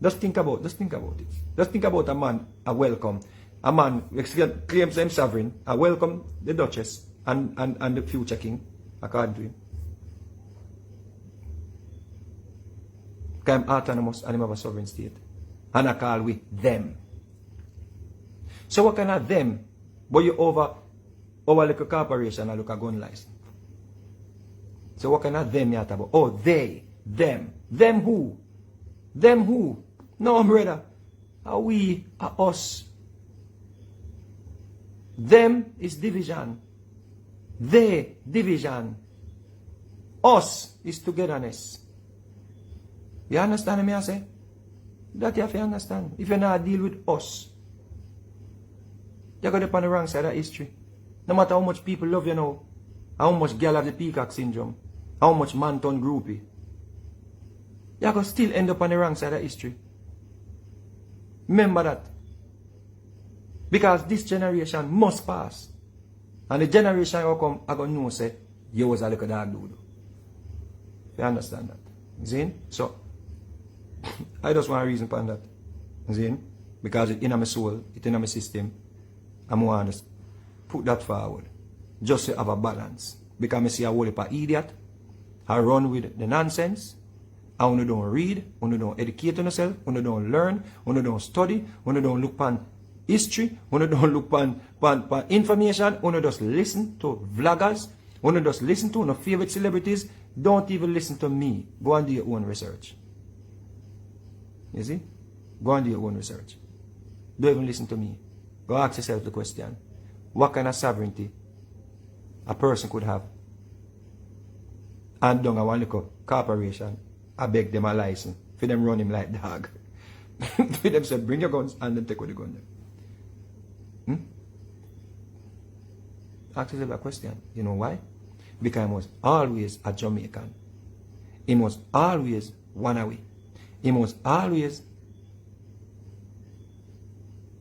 Just think about it. Just think about a man, a welcome. A man claims him sovereign, a welcome the duchess and the future king, according to him. Because I'm autonomous and I'm of a sovereign state. And I call we them. So what kind of them? But you over like a corporation and look a gun license. So what kind of them you talk about? Oh, they, them. Them who? Them who? No, brother. Are we, are us. Them is division. They, division. Us is togetherness. You understand me I say? That you have to understand. If you not deal with us, you're going to be on the wrong side of history. No matter how much people love you now, how much girl have the peacock syndrome, how much Banton groupie, you're going to still end up on the wrong side of history. Remember that. Because this generation must pass. And the generation will come, I'm going to know, say, you was a little dog dude. You understand that? See? So, I just want to reason for that. See? Because it's in my soul, it's in my system. I'm going to put that forward. Just to have a balance. Because I see a whole heap of idiot. I run with the nonsense. And when you don't read, when you don't educate yourself, when you don't learn, when you don't study, when you don't look on history, when you don't look on information, when you just listen to vloggers, when you just listen to your favorite celebrities, don't even listen to me. Go and do your own research. You see? Go and do your own research. Don't even listen to me. Go ask yourself the question. What kind of sovereignty a person could have? And don't want to corporation. I beg them a license. For them run him like dog. For them say, bring your guns and then take with the gun. Ask yourself a question. You know why? Because he was always a Jamaican. He was always one away. He was always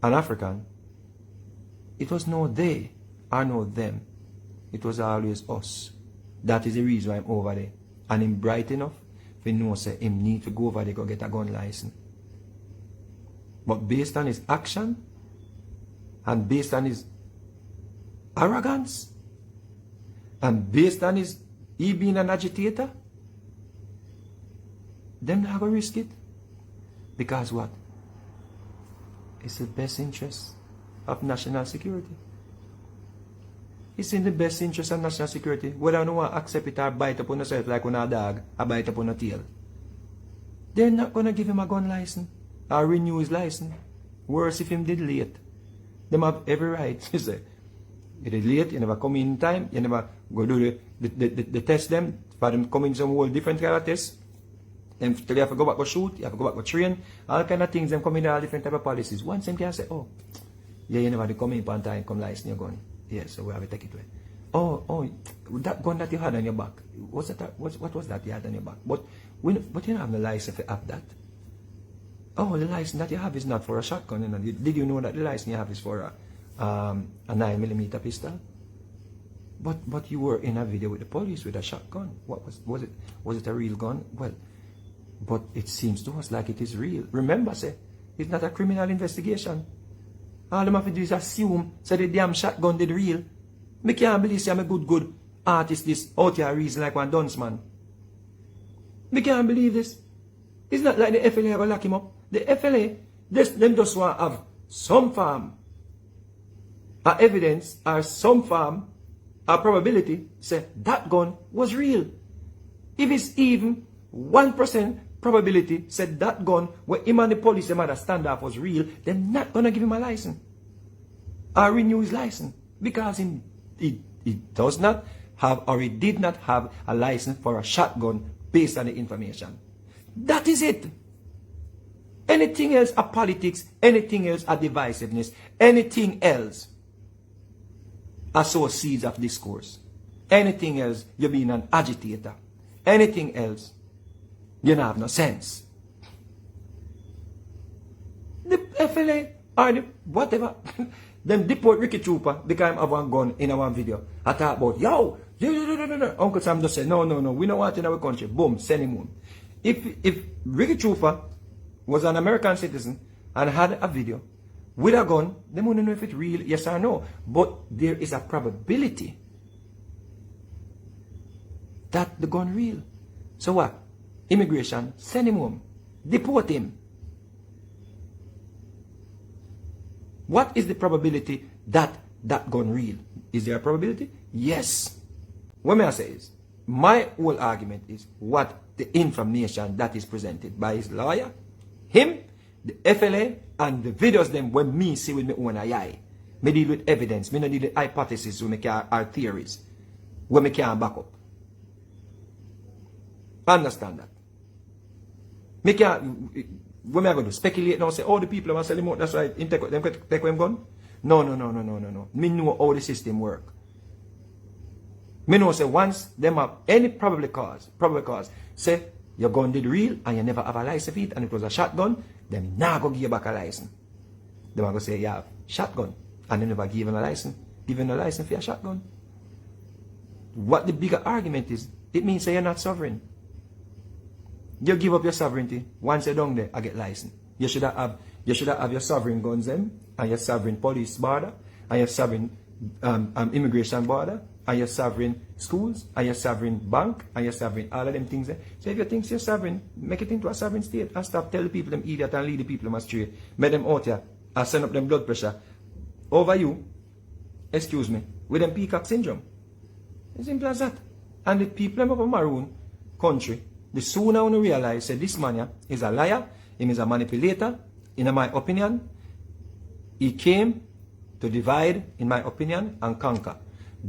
an African. It was no they or no them. It was always us. That is the reason why I'm over there. And him bright enough for know say him need to go over there go get a gun license. But based on his action and based on his arrogance and based on his he being an agitator, them not gonna risk it. Because what? It's the best interest of national security. It's in the best interest of national security. Whether no one accept it or bite upon yourself like when a dog, or bite upon a tail. They're not going to give him a gun license or renew his license. Worse if him did late. Them have every right. You say, you did late, you never come in time, you never go do the test them, for them come in some whole different kind of tests. Then you have to go back to shoot, you have to go back to train, all kind of things, them come in all different type of policies. Once them can say, oh, Yeah, you never come in on time, come license your gun. Yeah, so we have to take it away. Oh, that gun that you had on your back, what was that you had on your back? But you don't have the license to have that. Oh, the license that you have is not for a shotgun. You know? Did you know that the license you have is for a 9mm pistol? But you were in a video with the police with a shotgun. What was it? Was it a real gun? Well, but it seems to us like it is real. Remember, say, it's not a criminal investigation. All them have to do is assume, say the damn shotgun did real. Me can't believe say I'm a good artist this out here reason like one dunce man. Me can't believe this. It's not like the FLA will lock him up. The FLA, them just want to have some form of evidence or some form of probability say that gun was real. If it's even 1% probability said that gun where him and the police them had a standoff was real, they're not gonna give him a license or renew his license because he does not have or he did not have a license for a shotgun based on the information. That is it. Anything else are politics, anything else are divisiveness, anything else are so seeds of discourse. Anything else, you're being an agitator. Anything else, you don't have no sense. The FLA or the whatever, them deport Ricky Trooper because I have one gun in one video. I talk about, yo, Uncle Sam just said, no, we don't want in our country. Boom, send him home. If Ricky Trooper was an American citizen and had a video with a gun, they wouldn't know if it's real, yes or no. But there is a probability that the gun real. So what? Immigration, send him home. Deport him. What is the probability that that gun real? Is there a probability? Yes. What may I say is, my whole argument is what the information that is presented by his lawyer, him, the FLA, and the videos them when me see with my own eye. Me deal with evidence. Me not deal with hypotheses or theories where me can't back up. Understand that. Me can't, what am I going to do? Speculate now, say, oh, the people are selling out, that's why them take them gun? No. Me know how the system work. Me know, say, once them have any probable cause, say, your gun did real and you never have a license for it and it was a shotgun, them not going to give you back a license. Them are going to say, you have shotgun and they never give you a license, for a shotgun. What the bigger argument is, it means say you're not sovereign. You give up your sovereignty. Once you're down there, I get license. You should have your sovereign guns them, and your sovereign police border, and your sovereign immigration border, and your sovereign schools, and your sovereign bank, and your sovereign all of them things there. So if you think you're sovereign, make it into a sovereign state and stop telling people them idiot and lead the people them astray. Make them out here and send up them blood pressure over you, excuse me, with them peacock syndrome. As simple as that. And the people of a maroon country, the sooner you realize that this man is a liar, he is a manipulator, in my opinion, he came to divide, in my opinion, and conquer.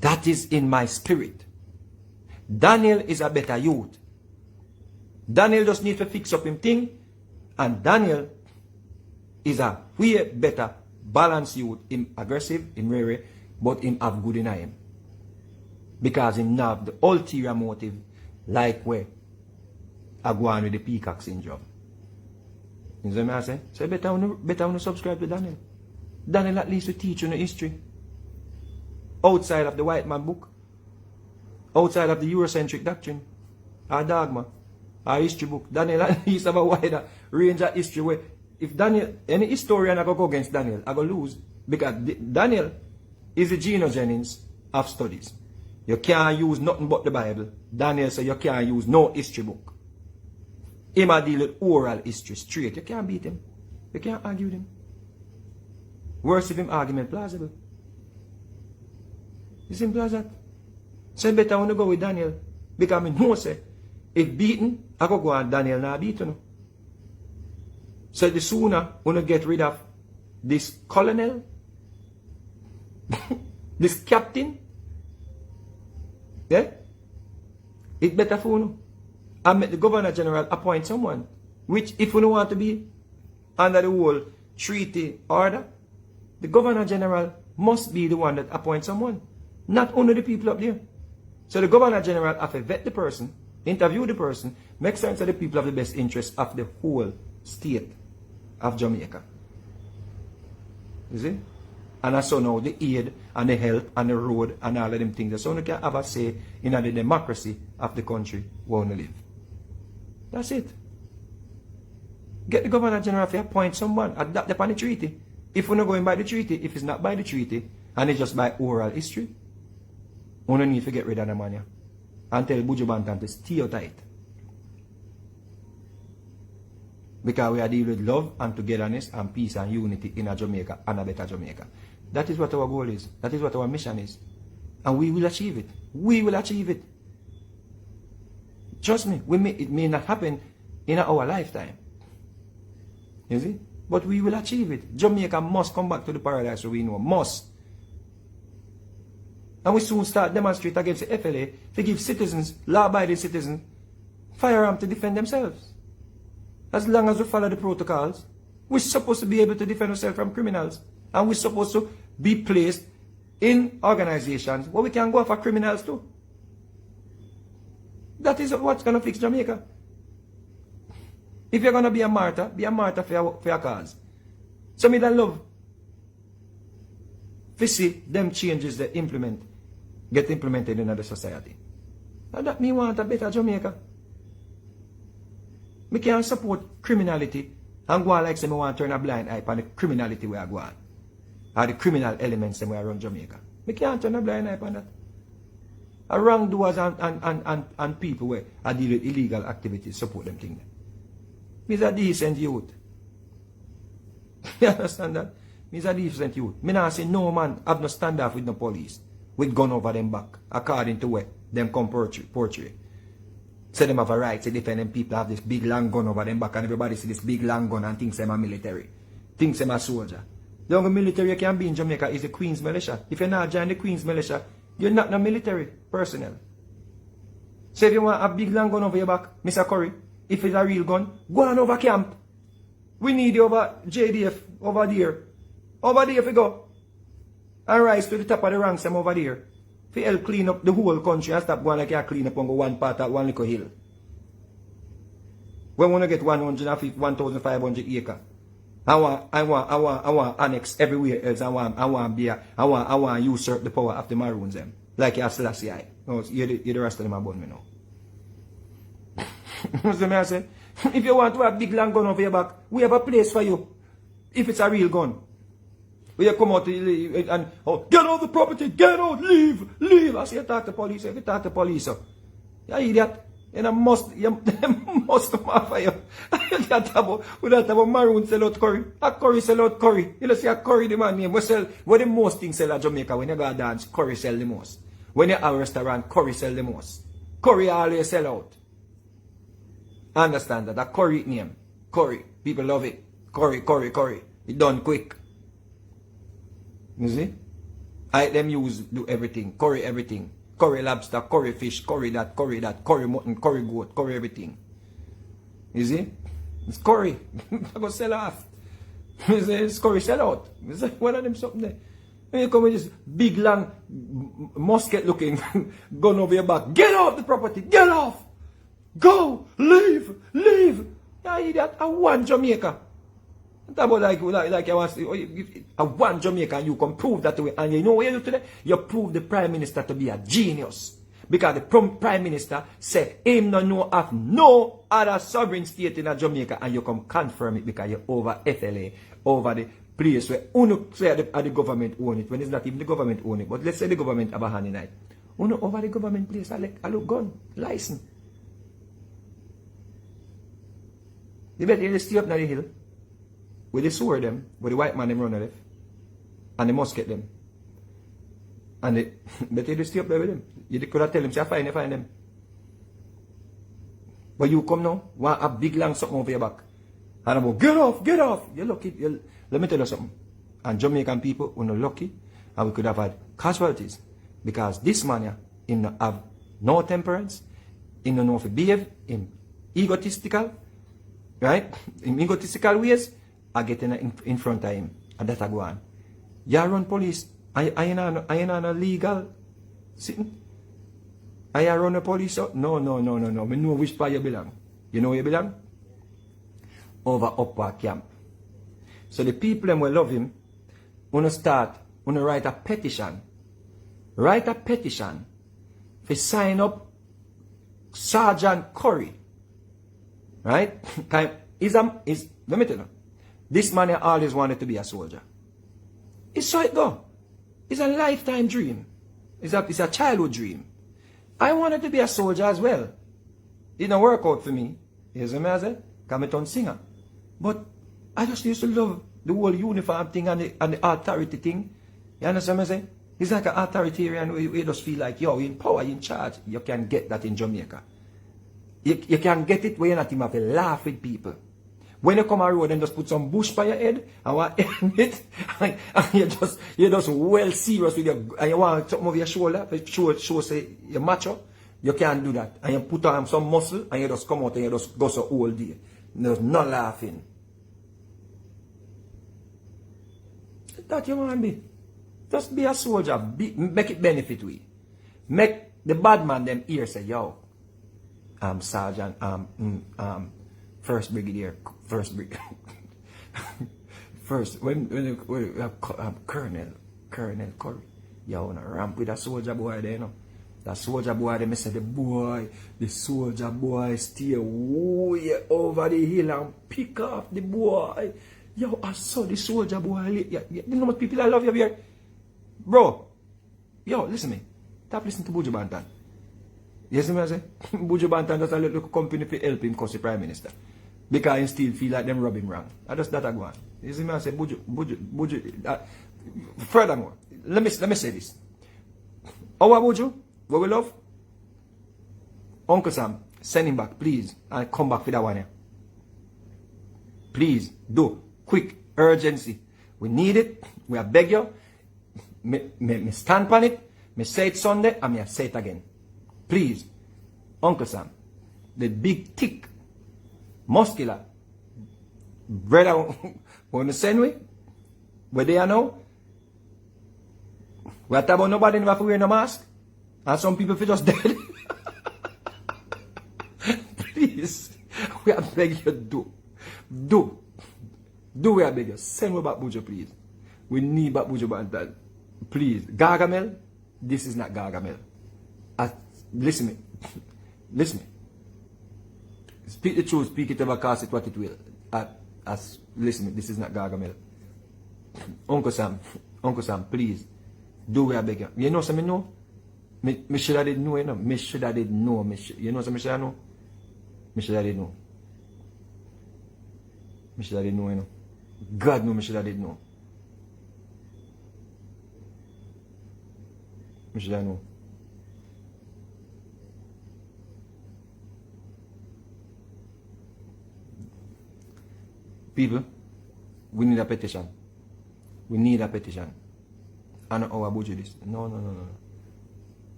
That is in my spirit. Daniel is a better youth. Daniel just needs to fix up him thing, and Daniel is a way better balanced youth, him aggressive, him rare, but him have good in him. Because him have the ulterior motive, like where I go on with the peacock syndrome. You know what I say? So better want subscribe to Daniel. Daniel at least will teach you the history. Outside of the white man book. Outside of the Eurocentric doctrine. Or dogma. Or history book. Daniel at least have a wider range of history where if Daniel, any historian I go against Daniel, I go lose. Because Daniel is the Geno Jennings of studies. You can't use nothing but the Bible. Daniel said you can't use no history book. He might deal with oral history straight. You can't beat him. You can't argue with him. Worse if him argument plausible. It's simple as that. So better I want to go with Daniel. Because I know say, if beaten, I could go on Daniel now beaten. So the sooner I want to get rid of this colonel, this captain, yeah, it's better for you. And make the Governor General appoint someone, which if you don't want to be under the whole treaty order, the Governor General must be the one that appoints someone, not only the people up there. So the Governor General have to vet the person, interview the person, make sense that the people have the best interest of the whole state of Jamaica. You see? And so now the aid and the help and the road and all of them things, so you can have a say in the democracy of the country where we live. That's it. Get the Governor General to appoint someone, adapt upon the treaty. If we're not going by the treaty, if it's not by the treaty, and it's just by oral history, we don't need to get rid of the man here. And tell Buju Banton to stay tight. Because we are dealing with love and togetherness and peace and unity in a Jamaica and a better Jamaica. That is what our goal is. That is what our mission is. And we will achieve it. We will achieve it. Trust me, it may not happen in our lifetime. You see? But we will achieve it. Jamaica must come back to the paradise we know. Must. And we soon start demonstrate against the FLA to give citizens, law-abiding citizens, firearms to defend themselves. As long as we follow the protocols, we're supposed to be able to defend ourselves from criminals. And we're supposed to be placed in organizations where we can go after criminals too. That is what's going to fix Jamaica. If you're going to be a martyr for your cause. So me that love to see them changes that get implemented in the society. And that me want a better Jamaica. Me can't support criminality and go on like say me want to turn a blind eye on the criminality where I go on. Or the criminal elements that we around Jamaica. Me can't turn a blind eye on that. A wrongdoers and people where I deal with illegal activities support them things. Me's a decent youth. You understand that? Me's a decent youth. Me not say no man have no standoff with no police with gun over them back according to what them come portray. Say them have a right to defend them people have this big long gun over them back and everybody see this big long gun and thinks them a military. Thinks them a soldier. The only military you can be in Jamaica is the Queen's Militia. If you're not joining the Queen's Militia, you're not no military personnel. So if you want a big long gun over your back, Mr. Currie, if it's a real gun, go on over camp. We need you over JDF, over there. Over there if you go. And rise to the top of the ranks them over there. If you help clean up the whole country and stop going like you clean up on one part of one little hill. We want to get 1,500 acres. I want annex everywhere else. I want usurp the power of the Maroons them. Like you have Selassie. No, you're the rest of them above me now. So I say, if you want to have a big long gun over your back, we have a place for you. If it's a real gun. Where you come out and get out the property, get out, leave. I say you talk to police, if you talk to police, you idiot. And I must come after you. We don't have a Maroon sell out Currie. A Currie sell out Currie. You know see a Currie the man name. What the most things sell at Jamaica when you go dance, Currie sell the most. When you have a restaurant, Currie sell the most. Currie always sell out. Understand that? A Currie name. Currie. People love it. Currie. It done quick. You see? Them do everything. Currie everything. Currie lobster, curry fish, curry that, curry mutton, curry goat, curry everything. You see? It's curry. I go sell off. You see? It's curry sell out. You see? One of them something there. When you come with this big long musket looking gun over your back. Get off the property. Get off. Go. Leave. Yeah, idiot. I want Jamaica. Talk about like I was I want Jamaica and you can prove that to me. And you know what you do today? You prove the Prime Minister to be a genius. Because the Prime Minister said him no know of no other sovereign state in Jamaica and you come confirm it because you're over FLA, over the place where uno say the government own it when it's not even the government own it. But let's say the government have a hand in it. Uno over the government place I look gun, license. You better you stay up na the hill. With the sword them, with the white man them run left, and the musket them. And they better you stay up there with them. You could have tell them, say, find them. But you come now, want a big long something over your back. And I'm like, get off. You're lucky. Let me tell you something. And Jamaican people were not lucky, and we could have had casualties. Because this man here, have no temperance, he don't know if he behave, in egotistical, right? In egotistical ways, I get in front of him, and that I go on. You run police. I ain't on a legal sitting. I run a police out. No. Me know which part you belong. You know where you belong? Over Upper Camp. So the people them will love him. Wanna write a petition. Write a petition to sign up Sergeant Currie. Right? Let me tell you. This man always wanted to be a soldier. It's so it go. It's a lifetime dream. It's a childhood dream. I wanted to be a soldier as well. It didn't work out for me. You see me as it? Because I turn singer. But I just used to love the whole uniform thing and the authority thing. You understand what I'm saying? It's like an authoritarian where you just feel like, you're in power, you're in charge. You can get that in Jamaica. You can get it where you're not even have to laugh with people. When you come on road and just put some bush by your head and want to end it, and you're just well serious with your, and you want something over your shoulder, show say you're macho, you can't do that. And you put on some muscle and you just come out and you just go so all day. There's no laughing. That you want to be. Just be a soldier. Make it benefit we. Make the bad man them ear say, yo, I'm Sergeant, First Brigadier, Colonel Currie. You wanna ramp with that soldier boy there, you know? That soldier boy, they say the soldier boy stay way over the hill and pick up the boy. Yo, I saw the soldier boy. You know what people I love you here? Bro, yo, listen to me. Stop listening to Buju Banton. You see what I say? Buju Banton does a little company to help him cause the Prime Minister. Because he still feel like them rubbing wrong. I just that I go on. You see what I say? Buju. Furthermore, let me say this. Our Buju, what we love? Uncle Sam, send him back, please. And come back for that one here. Please, do. Quick, urgency. We need it. We beg you. Me stand on it. Me say it Sunday and me say it again. Please, Uncle Sam, the big thick, muscular brother wanna send we? Where they are now? We are talking about nobody never wear no mask. And some people feel just dead. Please, we are beg you do. We are beg you. Send me back Buju, please. We need back Buju Banton. Please. Gargamel, this is not Gargamel. Listen me. Speak the truth, speak it ever, cast it what it will. Listen me, this is not Gargamel. Uncle Sam, please. Do we I beg you. You know something know? Me should have did know, you know. Me should have did know. You know something me should have know? Me should have did know. Me should have did know, you know. God know me should have did know. Me should have know. People, we need a petition. We need a petition. I know our Buju this. No.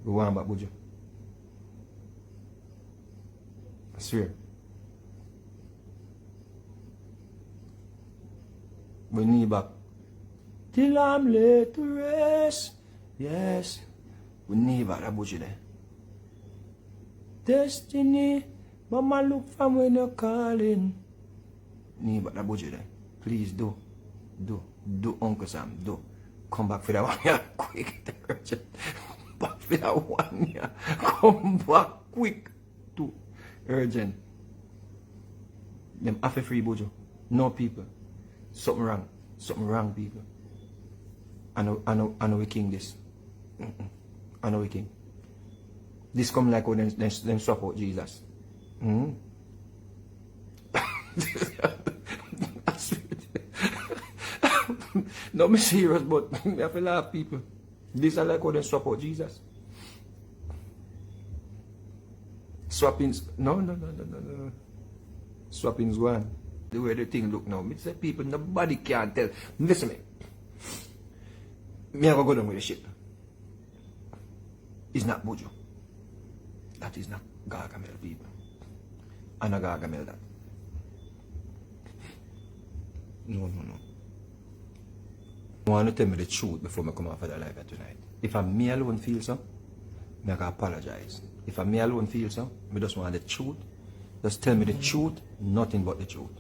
We want back Buju. I swear. We need back. Till I'm laid to rest. Yes. We need back that Buju there. Destiny. Mama look from when you're calling. Need back that Buju there. Please do, Uncle Sam, do. Come back for that one here, quick, urgent. Back for that one here. Come back quick, too, urgent. Them have a free Buju. No people. Something wrong, people. I know we king this. I know we king. This come like when them support Jesus. No, me serious, but me have a lot of people. This are like how they support Jesus. Swappings, no. Swappings one. The way the thing look now. Me say people, nobody can tell. Listen me. Me have to go down with the ship. It's not Buju. That is not Gargamel, people. I'm not Gargamel that. No. I want to tell me the truth before I come off of the live tonight. If I'm me alone feel so, I can apologize. If I'm me alone feel so, I just want the truth. Just tell me the truth, nothing but the truth.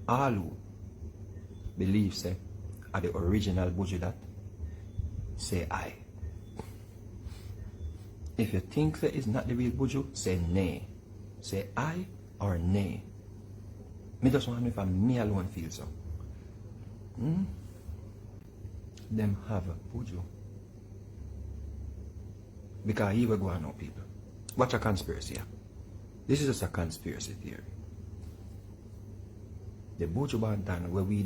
All who believe say are the original Buju that say I. If you think that it's not the real Buju, say nay. Say I or nay. Me just want to know if I'm me alone feel so. Them have a Buju. Because here we go on now, people. Watch a conspiracy here. This is just a conspiracy theory. The Buju Banton when we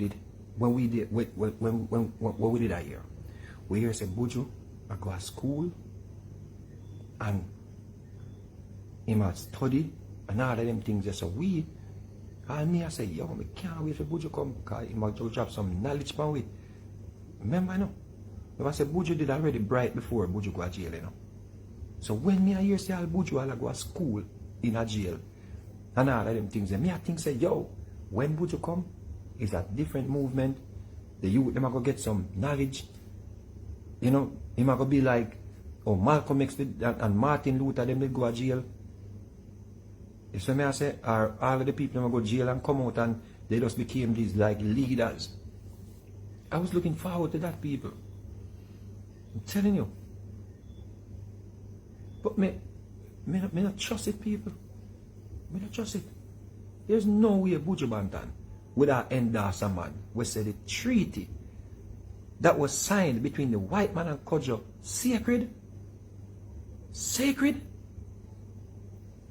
did that year. We hear say Buju I go to school and he must study and all of them things just so we and me I say, yo, I can't wait for Buju come because he must drop some knowledge from it. Remember no? If I say Buju did already bright before Buju go to jail, you know. So when me I hear say all Buju all go to school in a jail and all of them things, me I think say, yo, when Buju come, it's a different movement. The youth them are gonna get some knowledge. You know, he might go be like, oh, Malcolm X did, and Martin Luther them did go to jail. You see me I say, are all of the people them go to jail and come out and they just became these like leaders. I was looking forward to that, people. I'm telling you. But me not trust it, people. Me not trust it. There's no way Buju Banton would have endorsed a man who said the treaty that was signed between the white man and Kojo sacred? Sacred?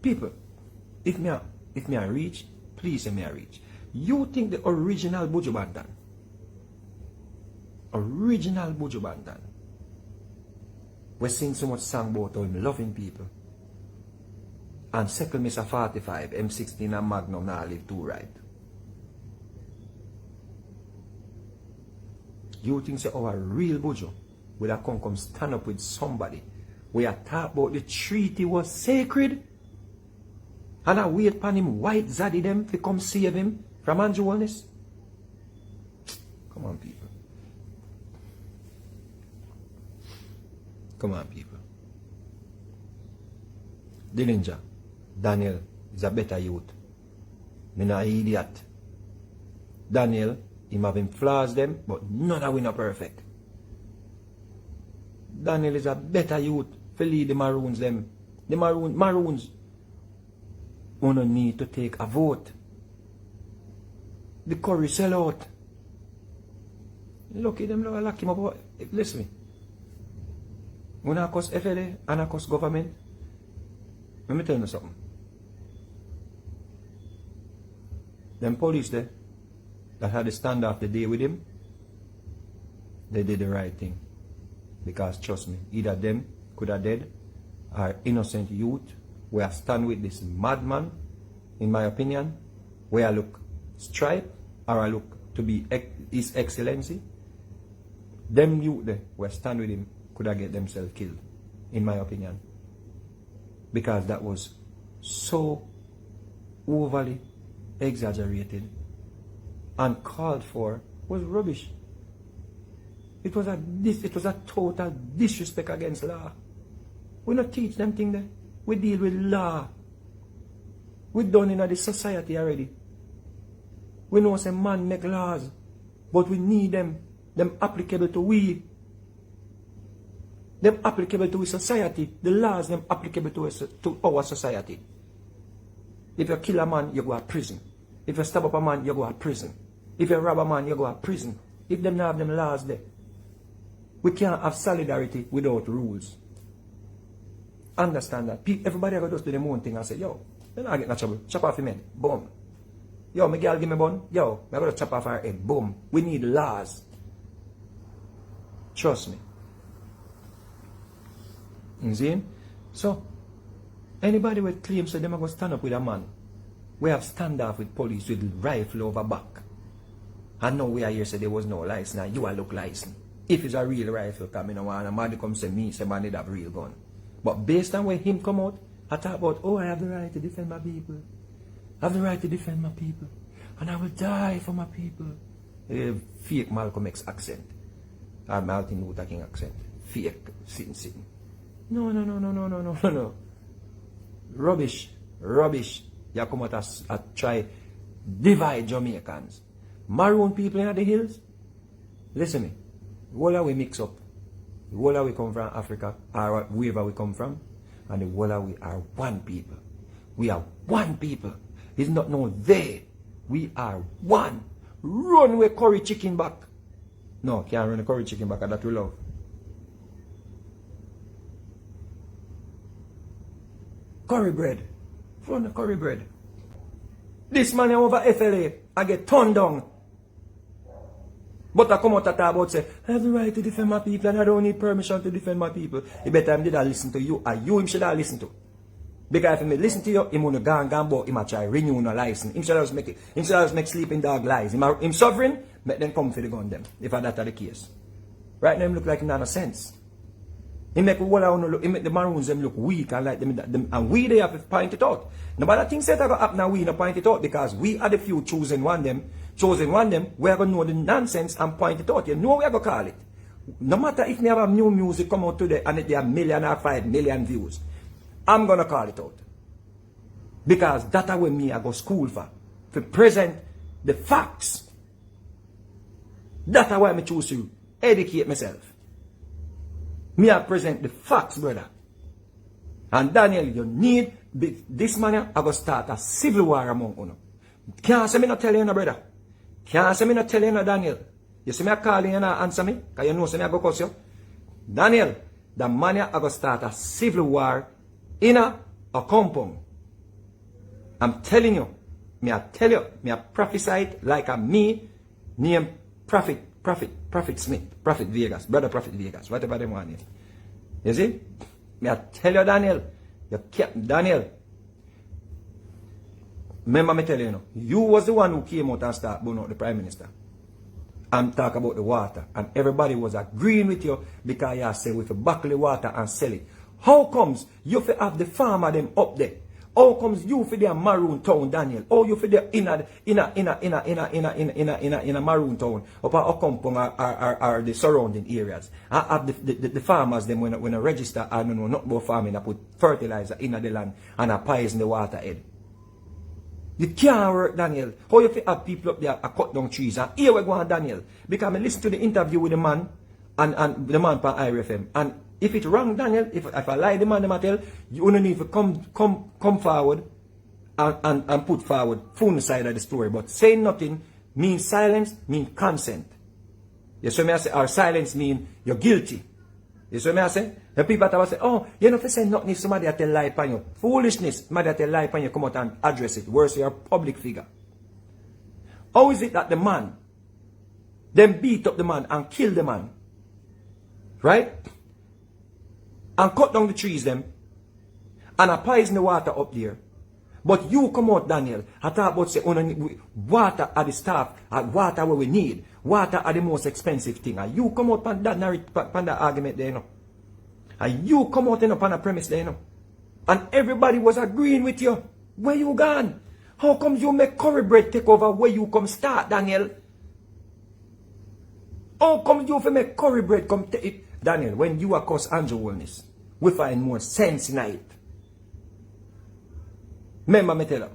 People, if me I reach, please say me I reach. You think the original Buju Banton, we sing so much song about how him loving people, and second Mr. 45, M16 and Magnum now live too right. You think say our real Buju would have come stand up with somebody where I talk about the treaty was sacred and I wait upon him white zaddy them to come save him from Andrew Wellness? Come on, people. Come on, people. Dillinger, Daniel is a better youth. Me not an idiot. Daniel, him having flaws them, but none of we not perfect. Daniel is a better youth for lead the Maroons them. The Maroons wanna need to take a vote. The Currie sell out. Look at them, lock him up. Listen me. When I cost FLA and I cost government, let me tell you something. Them police there that had a standoff the day with him, they did the right thing. Because trust me, either them could have dead or innocent youth where I stand with this madman, in my opinion, where I look stripe or I look to be His Excellency. Them youth there where I stand with him could have get themselves killed, in my opinion. Because that was so overly exaggerated and called for, was rubbish. It was a total disrespect against law. We not teach them thing there. We deal with law. We done in this society already. We know some man make laws, but we need them applicable to we. Them applicable to society. The laws them applicable to our society. If you kill a man, you go to prison. If you stab up a man, you go to prison. If you rob a man, you go to prison. If them not have them laws there, we can't have solidarity without rules. Understand that. Everybody go just do their own thing and say, yo, then I get no trouble. Chop off him head. Boom. Yo, my girl give me bun. Yo, I gotta chop off her head. Boom. We need laws. Trust me. You see? So, anybody with claims that them are going to stand up with a man, we have standoff with police with rifle over back. And now we are here say there was no license. Now you are look license. If it's a real rifle coming on, a man come say me, say man need have real gun. But based on when him come out, I talk about, oh, I have the right to defend my people. I have the right to defend my people. And I will die for my people. Fake Malcolm X accent. Or Martin Luther King accent. Fake. Sitting. No. Rubbish. You come out and try divide Jamaicans. Maroon people in the hills. Listen me. Where are we mix up? Where are we come from Africa? Or wherever we come from? And the whole of we are one people. We are one people. It's not no they. We are one. Run with curry chicken back. No, can't run a curry chicken back, that we love. Curry bread. Run the curry bread. This man over FLA, I get turned down. But I come out and talk about say, I have the right to defend my people and I don't need permission to defend my people. The better time did I listen to you, and you him should I listen to. Because if I listen to you, him wanna go and but him a try renew no license. Him should always make sleeping dog lies. Him sovereign, make them come for the gun them, if that are the case. Right now him look like him no sense. He make the Maroons them look weak and like them and we they have to point it out. Nobody thinks that I got up now we not point it out because we are the few chosen one them, we are gonna know the nonsense and point it out. You know we are gonna call it. No matter if we have a new music come out today and it have 1 million or 5 million views, I'm gonna call it out. Because that's what me I go school for present the facts. That's why I choose to educate myself. Me I present the facts, brother. And Daniel, you need this man. I go start a civil war among you. Can't say me not tell you no, brother. Can't say me not tell you no, Daniel. You see me I call you and answer me, because you know say me I go cuss you. Daniel, the man I go start a civil war in a compound. I'm telling you. Me I tell you. Me I prophesy it like a me named Prophet Smith, Prophet Vegas, Brother Prophet Vegas, whatever they want. You see? Me I tell you, Daniel, Daniel, remember me tell you, you was the one who came out and started burning out the Prime Minister and talk about the water, and everybody was agreeing with you because you say we have buckle the water and sell it. How comes you have the farmer them up there? How comes you for the Maroon town, Daniel? Or you for the in a Maroon town, up at Okompong or the surrounding areas? I have the farmers them when I register, I don't know, not about farming, I put fertilizer in the land and I poison the water head. You can't work, Daniel. How you have people up there cut down trees? And here we go on, Daniel. Because I listen to the interview with the man and the man from IRFM. And if it's wrong, Daniel, if I lie the man, I tell you only need to come forward and put forward full side of the story. But saying nothing means silence, means consent. You see me I say, or silence means you're guilty. You see me I say? The people that say, oh, you know if you say nothing if somebody tell lie upon you. Foolishness, somebody tell lie upon you, come out and address it. Worse, you're a public figure. How is it that the man, them beat up the man and kill the man? Right? And cut down the trees them and I poison the water up there. But you come out, Daniel, I talk about say water are the stuff, water what we need. Water are the most expensive thing. And you come out on that argument there, you know. And you come out on a premise there, you know. And everybody was agreeing with you. Where you gone? How come you make curry bread take over where you come start, Daniel? How come you make curry bread come take it? Daniel, when you are cause Andrew Wellness, we find more sense in it. Remember me tell you.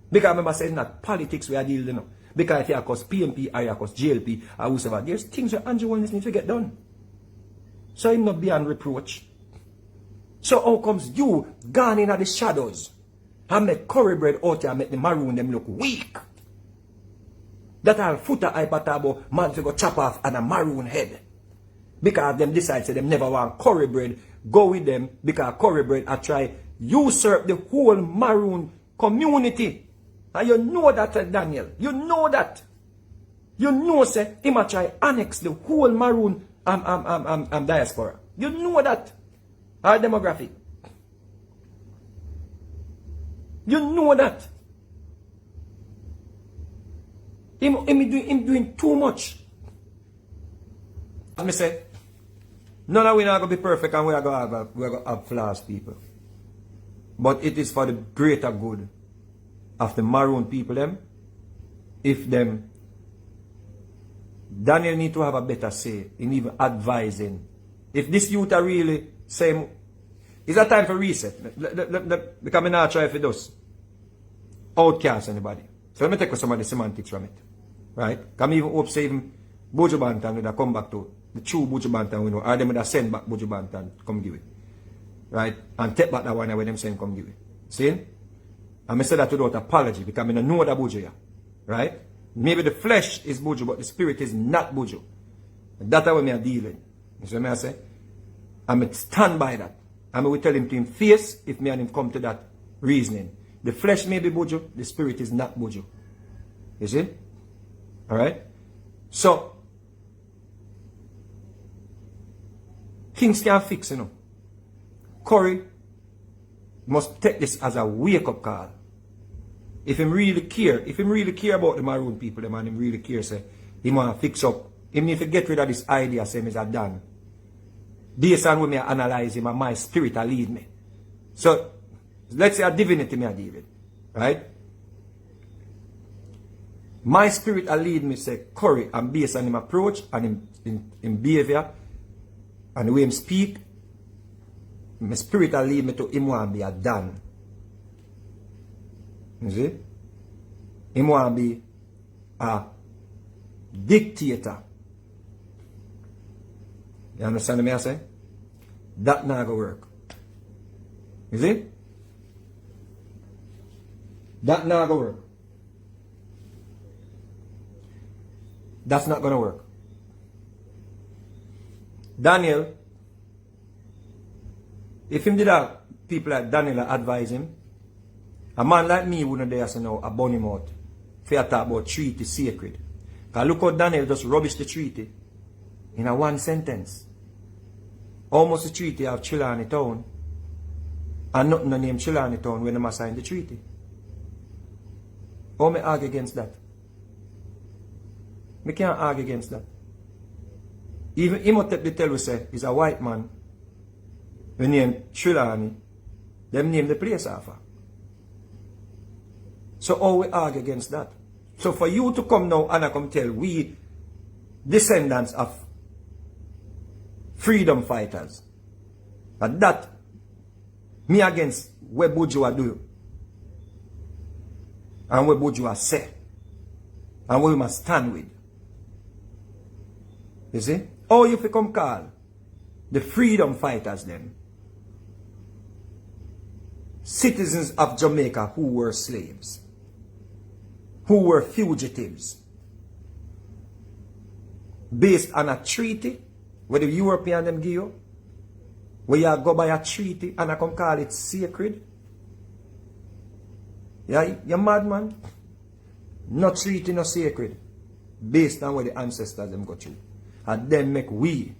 Because remember saying not politics we are dealing, you know. Because if you are cause PMP or you are cause JLP or whoever, there's things that Andrew Wellness needs to get done. So him not beyond reproach. So how comes you gone in at the shadows and make curry bread out here and make the Maroon them look weak? That are footer hypotabo man to go chop off and a Maroon head. Because them decide say them never want curry bread, go with them because curry bread I try usurp the whole Maroon community. And you know that, Daniel. You know that. You know say him a try annex the whole Maroon diaspora. You know that. Our demographic. You know that. Him doing too much. As I say, none of we not going to be perfect and we are going to have flaws, people. But it is for the greater good of the Maroon people them, if them Daniel need to have a better say in even advising. If this youth are really saying, it's a time for reset. Because I'm not try if it does. Outcast anybody. So let me take some of the semantics from it. Right? Because I even hope say even Buju Banton would have come back to the true Buju Banton we know. Or them would have send back Buju Banton, come give it. Right? And take back that one where them send come give it. See? And I say that without apology because I don't know that Buju here. Right? Maybe the flesh is Buju, but the spirit is not Buju. That's how I'm dealing. You see what I say? I'm stand by that. I will tell him to him face if me and him come to that reasoning. The flesh may be Buju, the spirit is not Buju. You see? Alright? So, things can fix, you know. Currie must take this as a wake-up call. If him really care about the Maroon people, the man him really care, say, he want to fix up. He need to get rid of this idea, say, Mr. Dan. Based on when I analyze him and my spirit will lead me. So, let's say a divinity me I deal with. Right? My spirit will lead me, say, Currie, and based on him approach and him behavior and the way him speak, my spirit will lead me to him want to be a Dan. You see? Him want to be a dictator. You understand what I say? That not gonna work. You see? That not gonna work. That's not gonna work. Daniel, if him did that, people like Daniel advise him, a man like me wouldn't dare say no, a bun him out. Fair talk about treaty sacred. Because look how Daniel just rubbish the treaty in a one sentence. Almost the treaty of Chilani Town. And nothing no name Chilani Town when they signed the treaty. How me argue against that? Me can't argue against that. Even Imhotep the tell we say is a white man. We name Chilani. Them name the place after. So how we argue against that? So for you to come now and come tell we descendants of freedom fighters that me against what Buju do and what Buju say and what we must stand with. You see? Or you come call the freedom fighters then citizens of Jamaica who were slaves, who were fugitives, based on a treaty where the European them give you, where you go by a treaty and I come call it sacred. Yeah, you're mad, man. No treaty, no sacred. Based on what the ancestors them go through. And then make we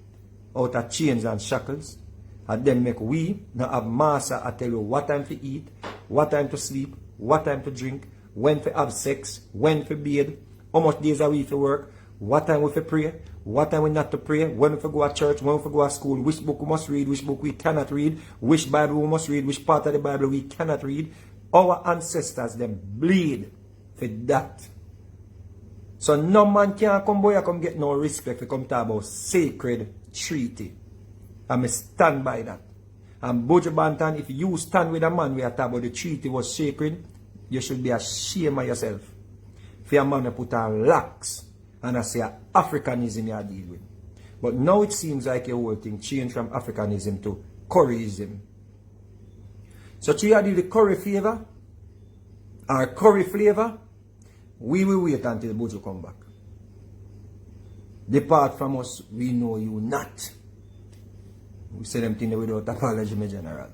out of chains and shackles. And then make we now have master I tell you what time to eat, what time to sleep, what time to drink, when to have sex, when to bathe, how much days a week to work, what time we to pray, what time we not to pray, when we to go to church, when we to go to school, which book we must read, which book we cannot read, which Bible we must read, which part of the Bible we cannot read. Our ancestors them bleed for that. So no man can come boy come get no respect to come talk about sacred treaty. And I stand by that. And Buju Banton, if you stand with a man where talk about the treaty was sacred, you should be ashamed of yourself. For a man to put on locks and I say Africanism you deal with. But now it seems like your whole thing changed from Africanism to Currieism. So to you deal the Currie flavor or Currie flavor, we will wait until Buju come back. Depart from us, we know you not. We say them things without apology, my general.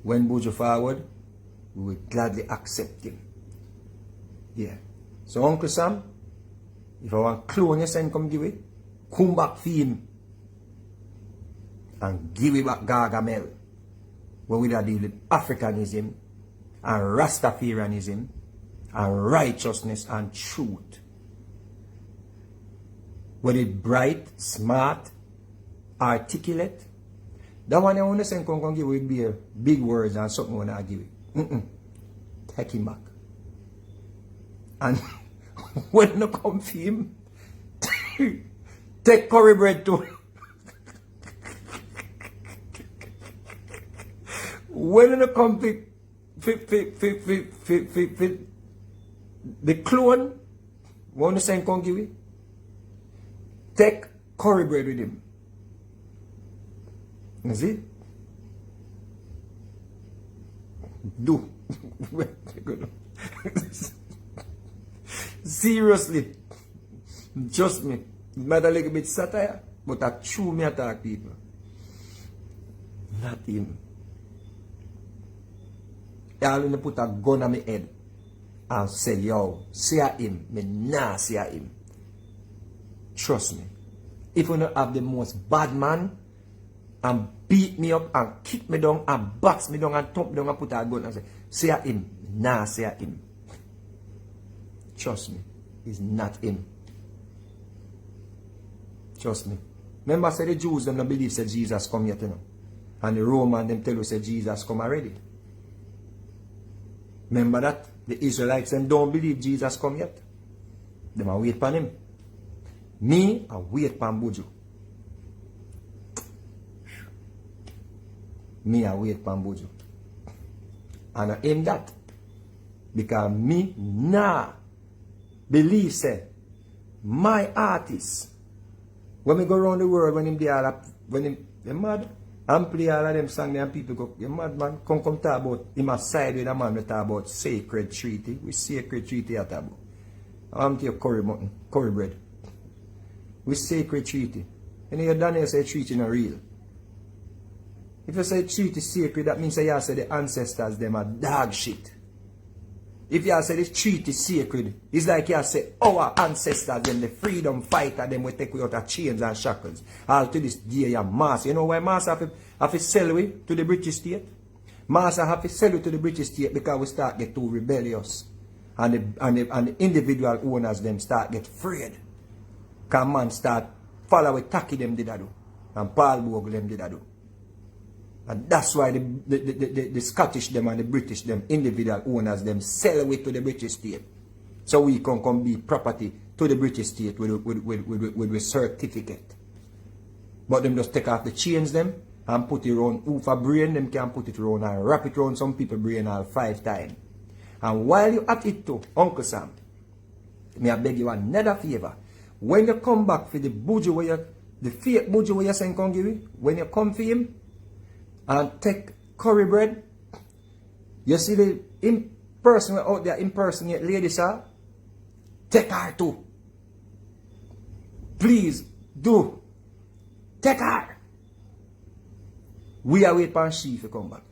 When Buju forward, we will gladly accept him. Yeah. So Uncle Sam, if I want clone your son, come give it. Come back for him. And give it back Gargamel. Where we deal with Africanism and Rastafarianism and righteousness and truth. Where it bright, smart, articulate. That one I want to say come give it be big words and something I want to give it. Take him back. And when no come for him, Take curry bread too. When you come to the clone, want to send Kongiwi, take curry bread with him. You see? Do. Seriously. Trust me. It might a little bit satire, but I true me attack people. Not him. Y'all gonna put a gun on my head and say, yo, see a him. Me nah see a him. Trust me. If you don't have the most bad man and beat me up and kick me down and box me down and thump me down and put a gun and say, see a him. Nah see a him. Trust me. It's not him. Trust me. Remember, say the Jews them don't believe say Jesus come yet, you know. And the Roman them tell you say Jesus come already. Remember that? The Israelites them don't believe Jesus come yet. Them a wait upon him. Me, I wait upon Buju. Me, I wait upon Buju. And I aim that. Because me, nah, believe say, my artist, when we go around the world, when him there, when him mad, and play all of them songs and people go, you mad man, come talk about, him a side with a man we talk about sacred treaty. We sacred treaty at about. I'm to your curry mutton, curry bread. We sacred treaty. And you Daniel say treaty not real. If you say treaty sacred, that means you say the ancestors them are dog shit. If you say this treaty sacred, it's like you say our ancestors them, the freedom fighter them will take we out of chains and shackles. All to this day your master. You know why master have to sell we to the British state? Master have to sell it to the British state because we start get too rebellious. And the individual owners them start get afraid. Because man start follow with Taki them did I do. And Paul Bogle them did I do. And that's why the Scottish them and the British them, individual owners them, sell it to the British state. So we can come be property to the British state with a certificate. But them just take off the chains them and put it around Ufa brain, them can put it around and wrap it around some people brain all 5 times. And while you at it too, Uncle Sam, may I beg you another favor. When you come back for the Buju where you, the fake Buju where you send Kongiwi, when you come for him, and take curry bread. You see the person out there impersonate ladies, huh? Take her too. Please do. Take her. We are waiting for she to come back.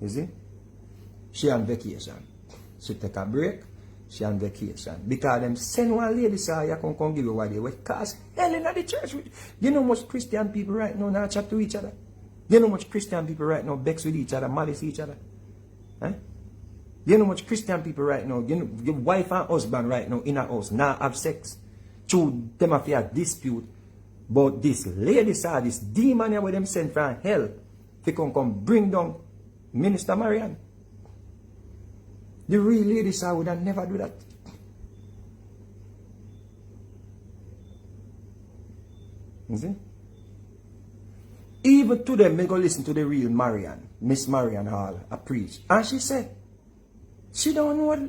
You see? She on vacation. She take a break. She on vacation. Because them send one lady say you come give you what they will cause hell in the church. You know much Christian people right now not chat to each other. You know much Christian people right now vex with each other, malice each other. Eh? You know much Christian people right now, you know, your wife and husband right now in a house now have sex. Through them have a dispute. But this lady saw this demon here with them sent from hell. They come bring down Minister Marian. The real lady saw would have never do that. You see? Even to them, they go listen to the real Marian, Miss Marian Hall, a preach. And she said, she don't know her.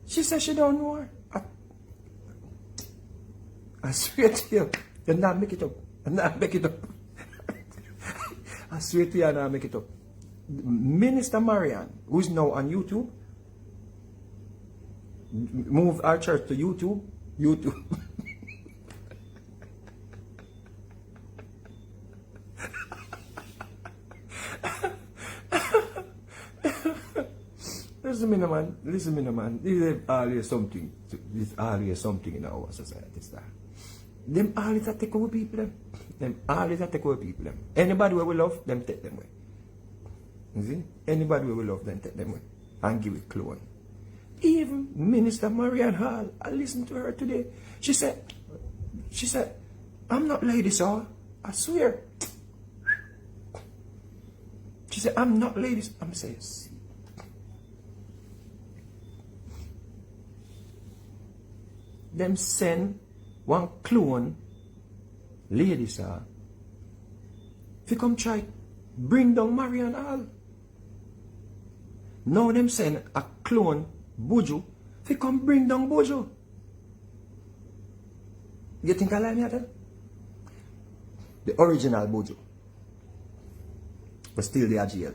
She said she don't know her. I swear to you, you're not make it up. I'm not make it up. I swear to you, I'm not make it up. Minister Marian, who's now on YouTube, moved our church to YouTube. Listen me, man. This is always something. This is always something in our society. Them always take over people. Anybody where we love, them take them away. You see? Anybody where we love, them take them away. And give it clone. Even Minister Marian Hall, I listened to her today. She said, I'm not lady, sir. I swear. She said, I'm not lady. I'm saying, them send one clone lady, sir, if you come try bring down Marian all. Now them send a clone Buju if you come bring down Buju. You think I lie me at it? The original Buju but still they are jail.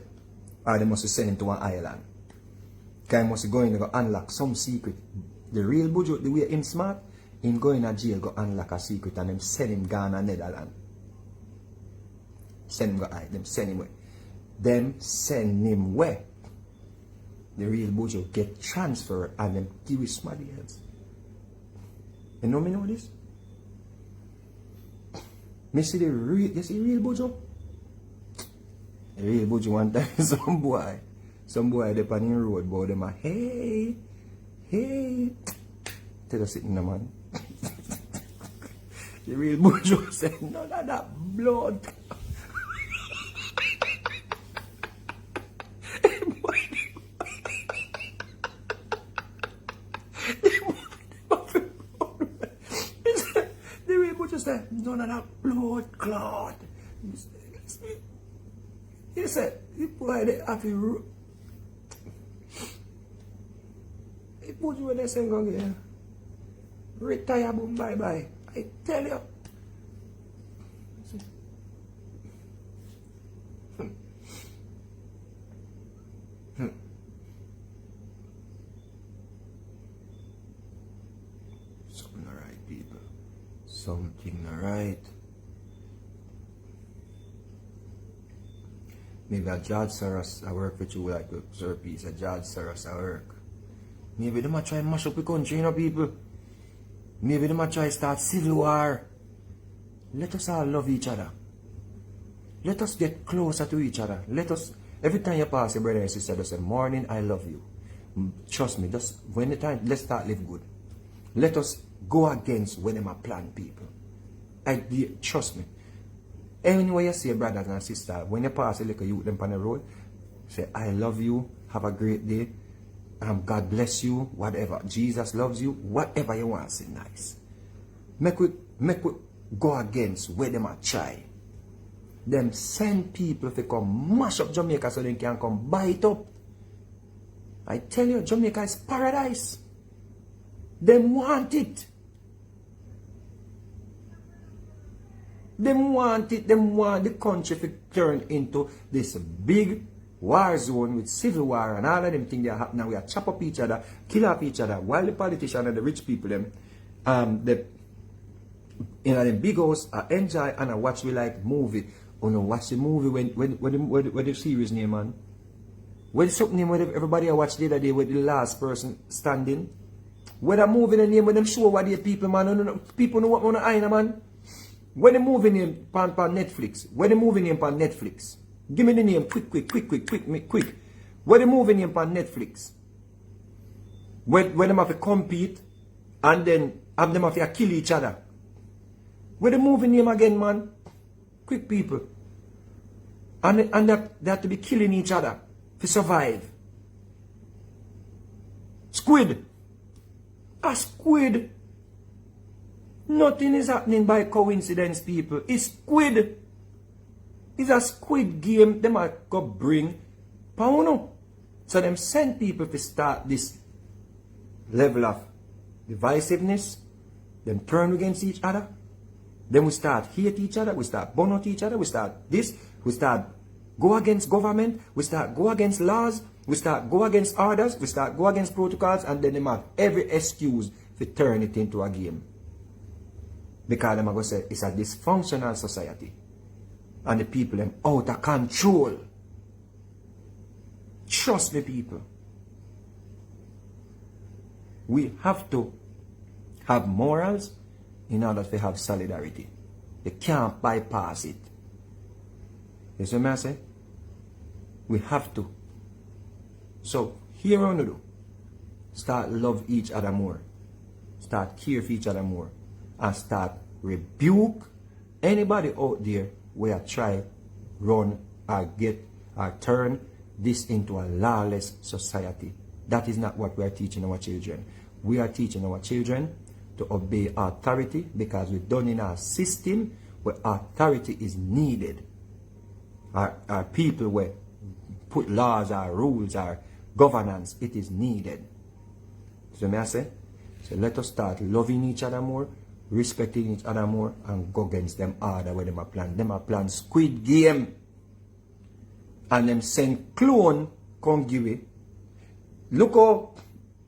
Or they must send him to an island. Guy must go in and go unlock some secret. The real Buju, the way him smart, him go in a jail, go unlock a secret and them send him Ghana, Netherlands. Send him go hide, them send him where? Them send him where? The real Buju get transferred and them give it somebody else. You know me know this? Me see the real, you see real Buju? The real Buju one time some boy they on the road, but them a hey, tell us sitting there, man. The real Buju said, none of that blood. The real Buju said, none of that blood clot. He said, the boy they have to put you when they say go here. Retire, boom, bye bye. I tell you. Something alright, people. Something alright. Maybe a George Soros I work with you like a Sir Peace, a George Soros I work. Maybe they might try mash up the country, you know, people. Maybe they might try start civil war. Let us all love each other. Let us get closer to each other. Let us, every time you pass your brother and sister, just say, morning, I love you. Trust me, just when the time, let's start live good. Let us go against when them are plan people. Trust me. Anyway you see your brothers and sisters, when you pass a little youth them on the road, say, I love you, have a great day. God bless you, whatever. Jesus loves you, whatever you want to say nice. Make we go against where them are try. Them send people to come mash up Jamaica so they can come buy it up. I tell you, Jamaica is paradise. Them want it. Them want it. Them want the country to turn into this big war zone with civil war and all of them things that happen now. We are chop up each other, kill up each other, while the politicians and the rich people them in them big house enjoy and watch we like movie. Oh no, watch the movie when the series name, man. When something name where everybody watch the other day with the last person standing. When the movie the name when them show what the people, man, people know what on the eye, man. When the movie name on Netflix, when the movie name on Netflix. Give me the name quick. What the movie name on Netflix? When them have to compete and then have them have to kill each other. What the movie name again, man? Quick, people. And they have to be killing each other to survive. Squid. A squid. Nothing is happening by coincidence, people. It's squid. It's a squid game. They might go bring Pauno. So them send people to start this level of divisiveness. Them turn against each other. Then we start hate each other. We start burn out each other. We start this. We start go against government. We start go against laws. We start go against orders. We start go against protocols. And then they have every excuse to turn it into a game. Because them are going to say it's a dysfunctional society. And the people them out of control. Trust me, people. We have to have morals in order to have solidarity. You can't bypass it. You see what I say? We have to. So, here we do. Start love each other more. Start care for each other more. And start rebuke anybody out there where try run or get or turn this into a lawless society. That is not what we are teaching our children. We are teaching our children to obey authority, because we're done in our system where authority is needed. Our people where put laws, our rules, our governance, it is needed. So may I say? So let us start loving each other more, respecting each other more, and go against them harder where them a plan. Them a plan Squid Game. And them send clone come give it. Look how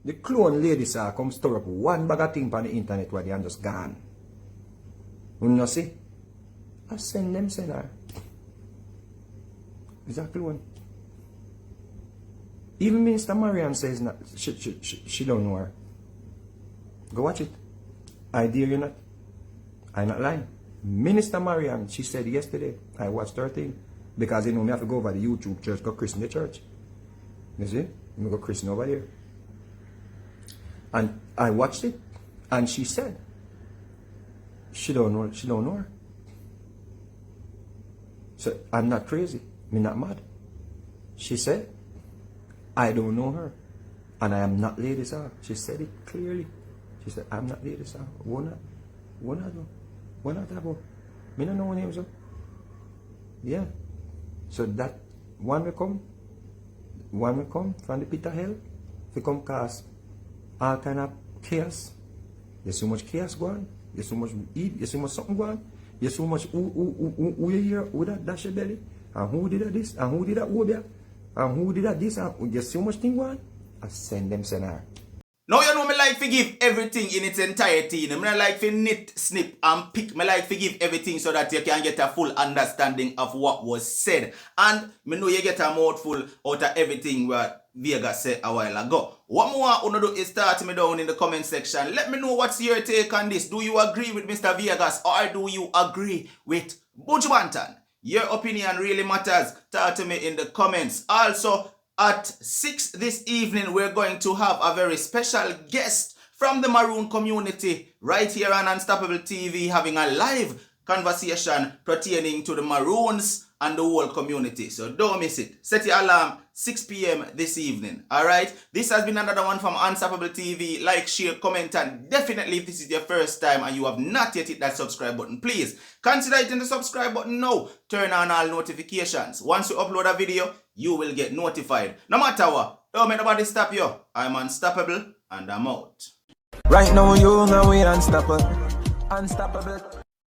the clone ladies are come store up one bag of thing on the internet where they are just gone. You know see? I send her. Is that clone? Even Minister Mariam says not, she don't know her. Go watch it. I dare you not. I'm not lying. Minister Mariam, she said yesterday, I watched her thing, because you know me have to go over the YouTube church, go christen the church. You see? Me go christen over there. And I watched it, and she said, she don't know her. So I'm not crazy. Me not mad. She said, I don't know her. And I am not Lady Saw. She said it clearly. She said, I'm not Lady Saw. What not about? Me don't know her name, so. Yeah. So that one will come from the pit of hell. They come cause all kind of chaos. There's so much chaos going. There's so much eat. There's so much something going. There's so much who you hear, who that dash your belly, and who did that this, and who did that over, and who did that this, and there's so much thing going. I send them scenario. Now you know me like to give everything in its entirety. You know, me like to knit, snip and pick. Me like to give everything so that you can get a full understanding of what was said. And me know you get a mouthful out of everything what Vegas said a while ago. What more I want to do is start me down in the comment section. Let me know what's your take on this. Do you agree with Mr. Vegas or do you agree with Buju Banton? Your opinion really matters. Talk to me in the comments. Also, at 6 this evening, we're going to have a very special guest from the Maroon community right here on Unstoppable TV, having a live conversation pertaining to the Maroons and the whole community. So don't miss it. Set your alarm 6 p.m. this evening. Alright? This has been another one from Unstoppable TV. Like, share, comment, and definitely if this is your first time and you have not yet hit that subscribe button, please consider hitting the subscribe button now. Turn on all notifications. Once you upload a video, you will get notified. No matter what, don't make nobody stop you. I'm unstoppable and I'm out. Right now, you know we unstoppable. Unstoppable.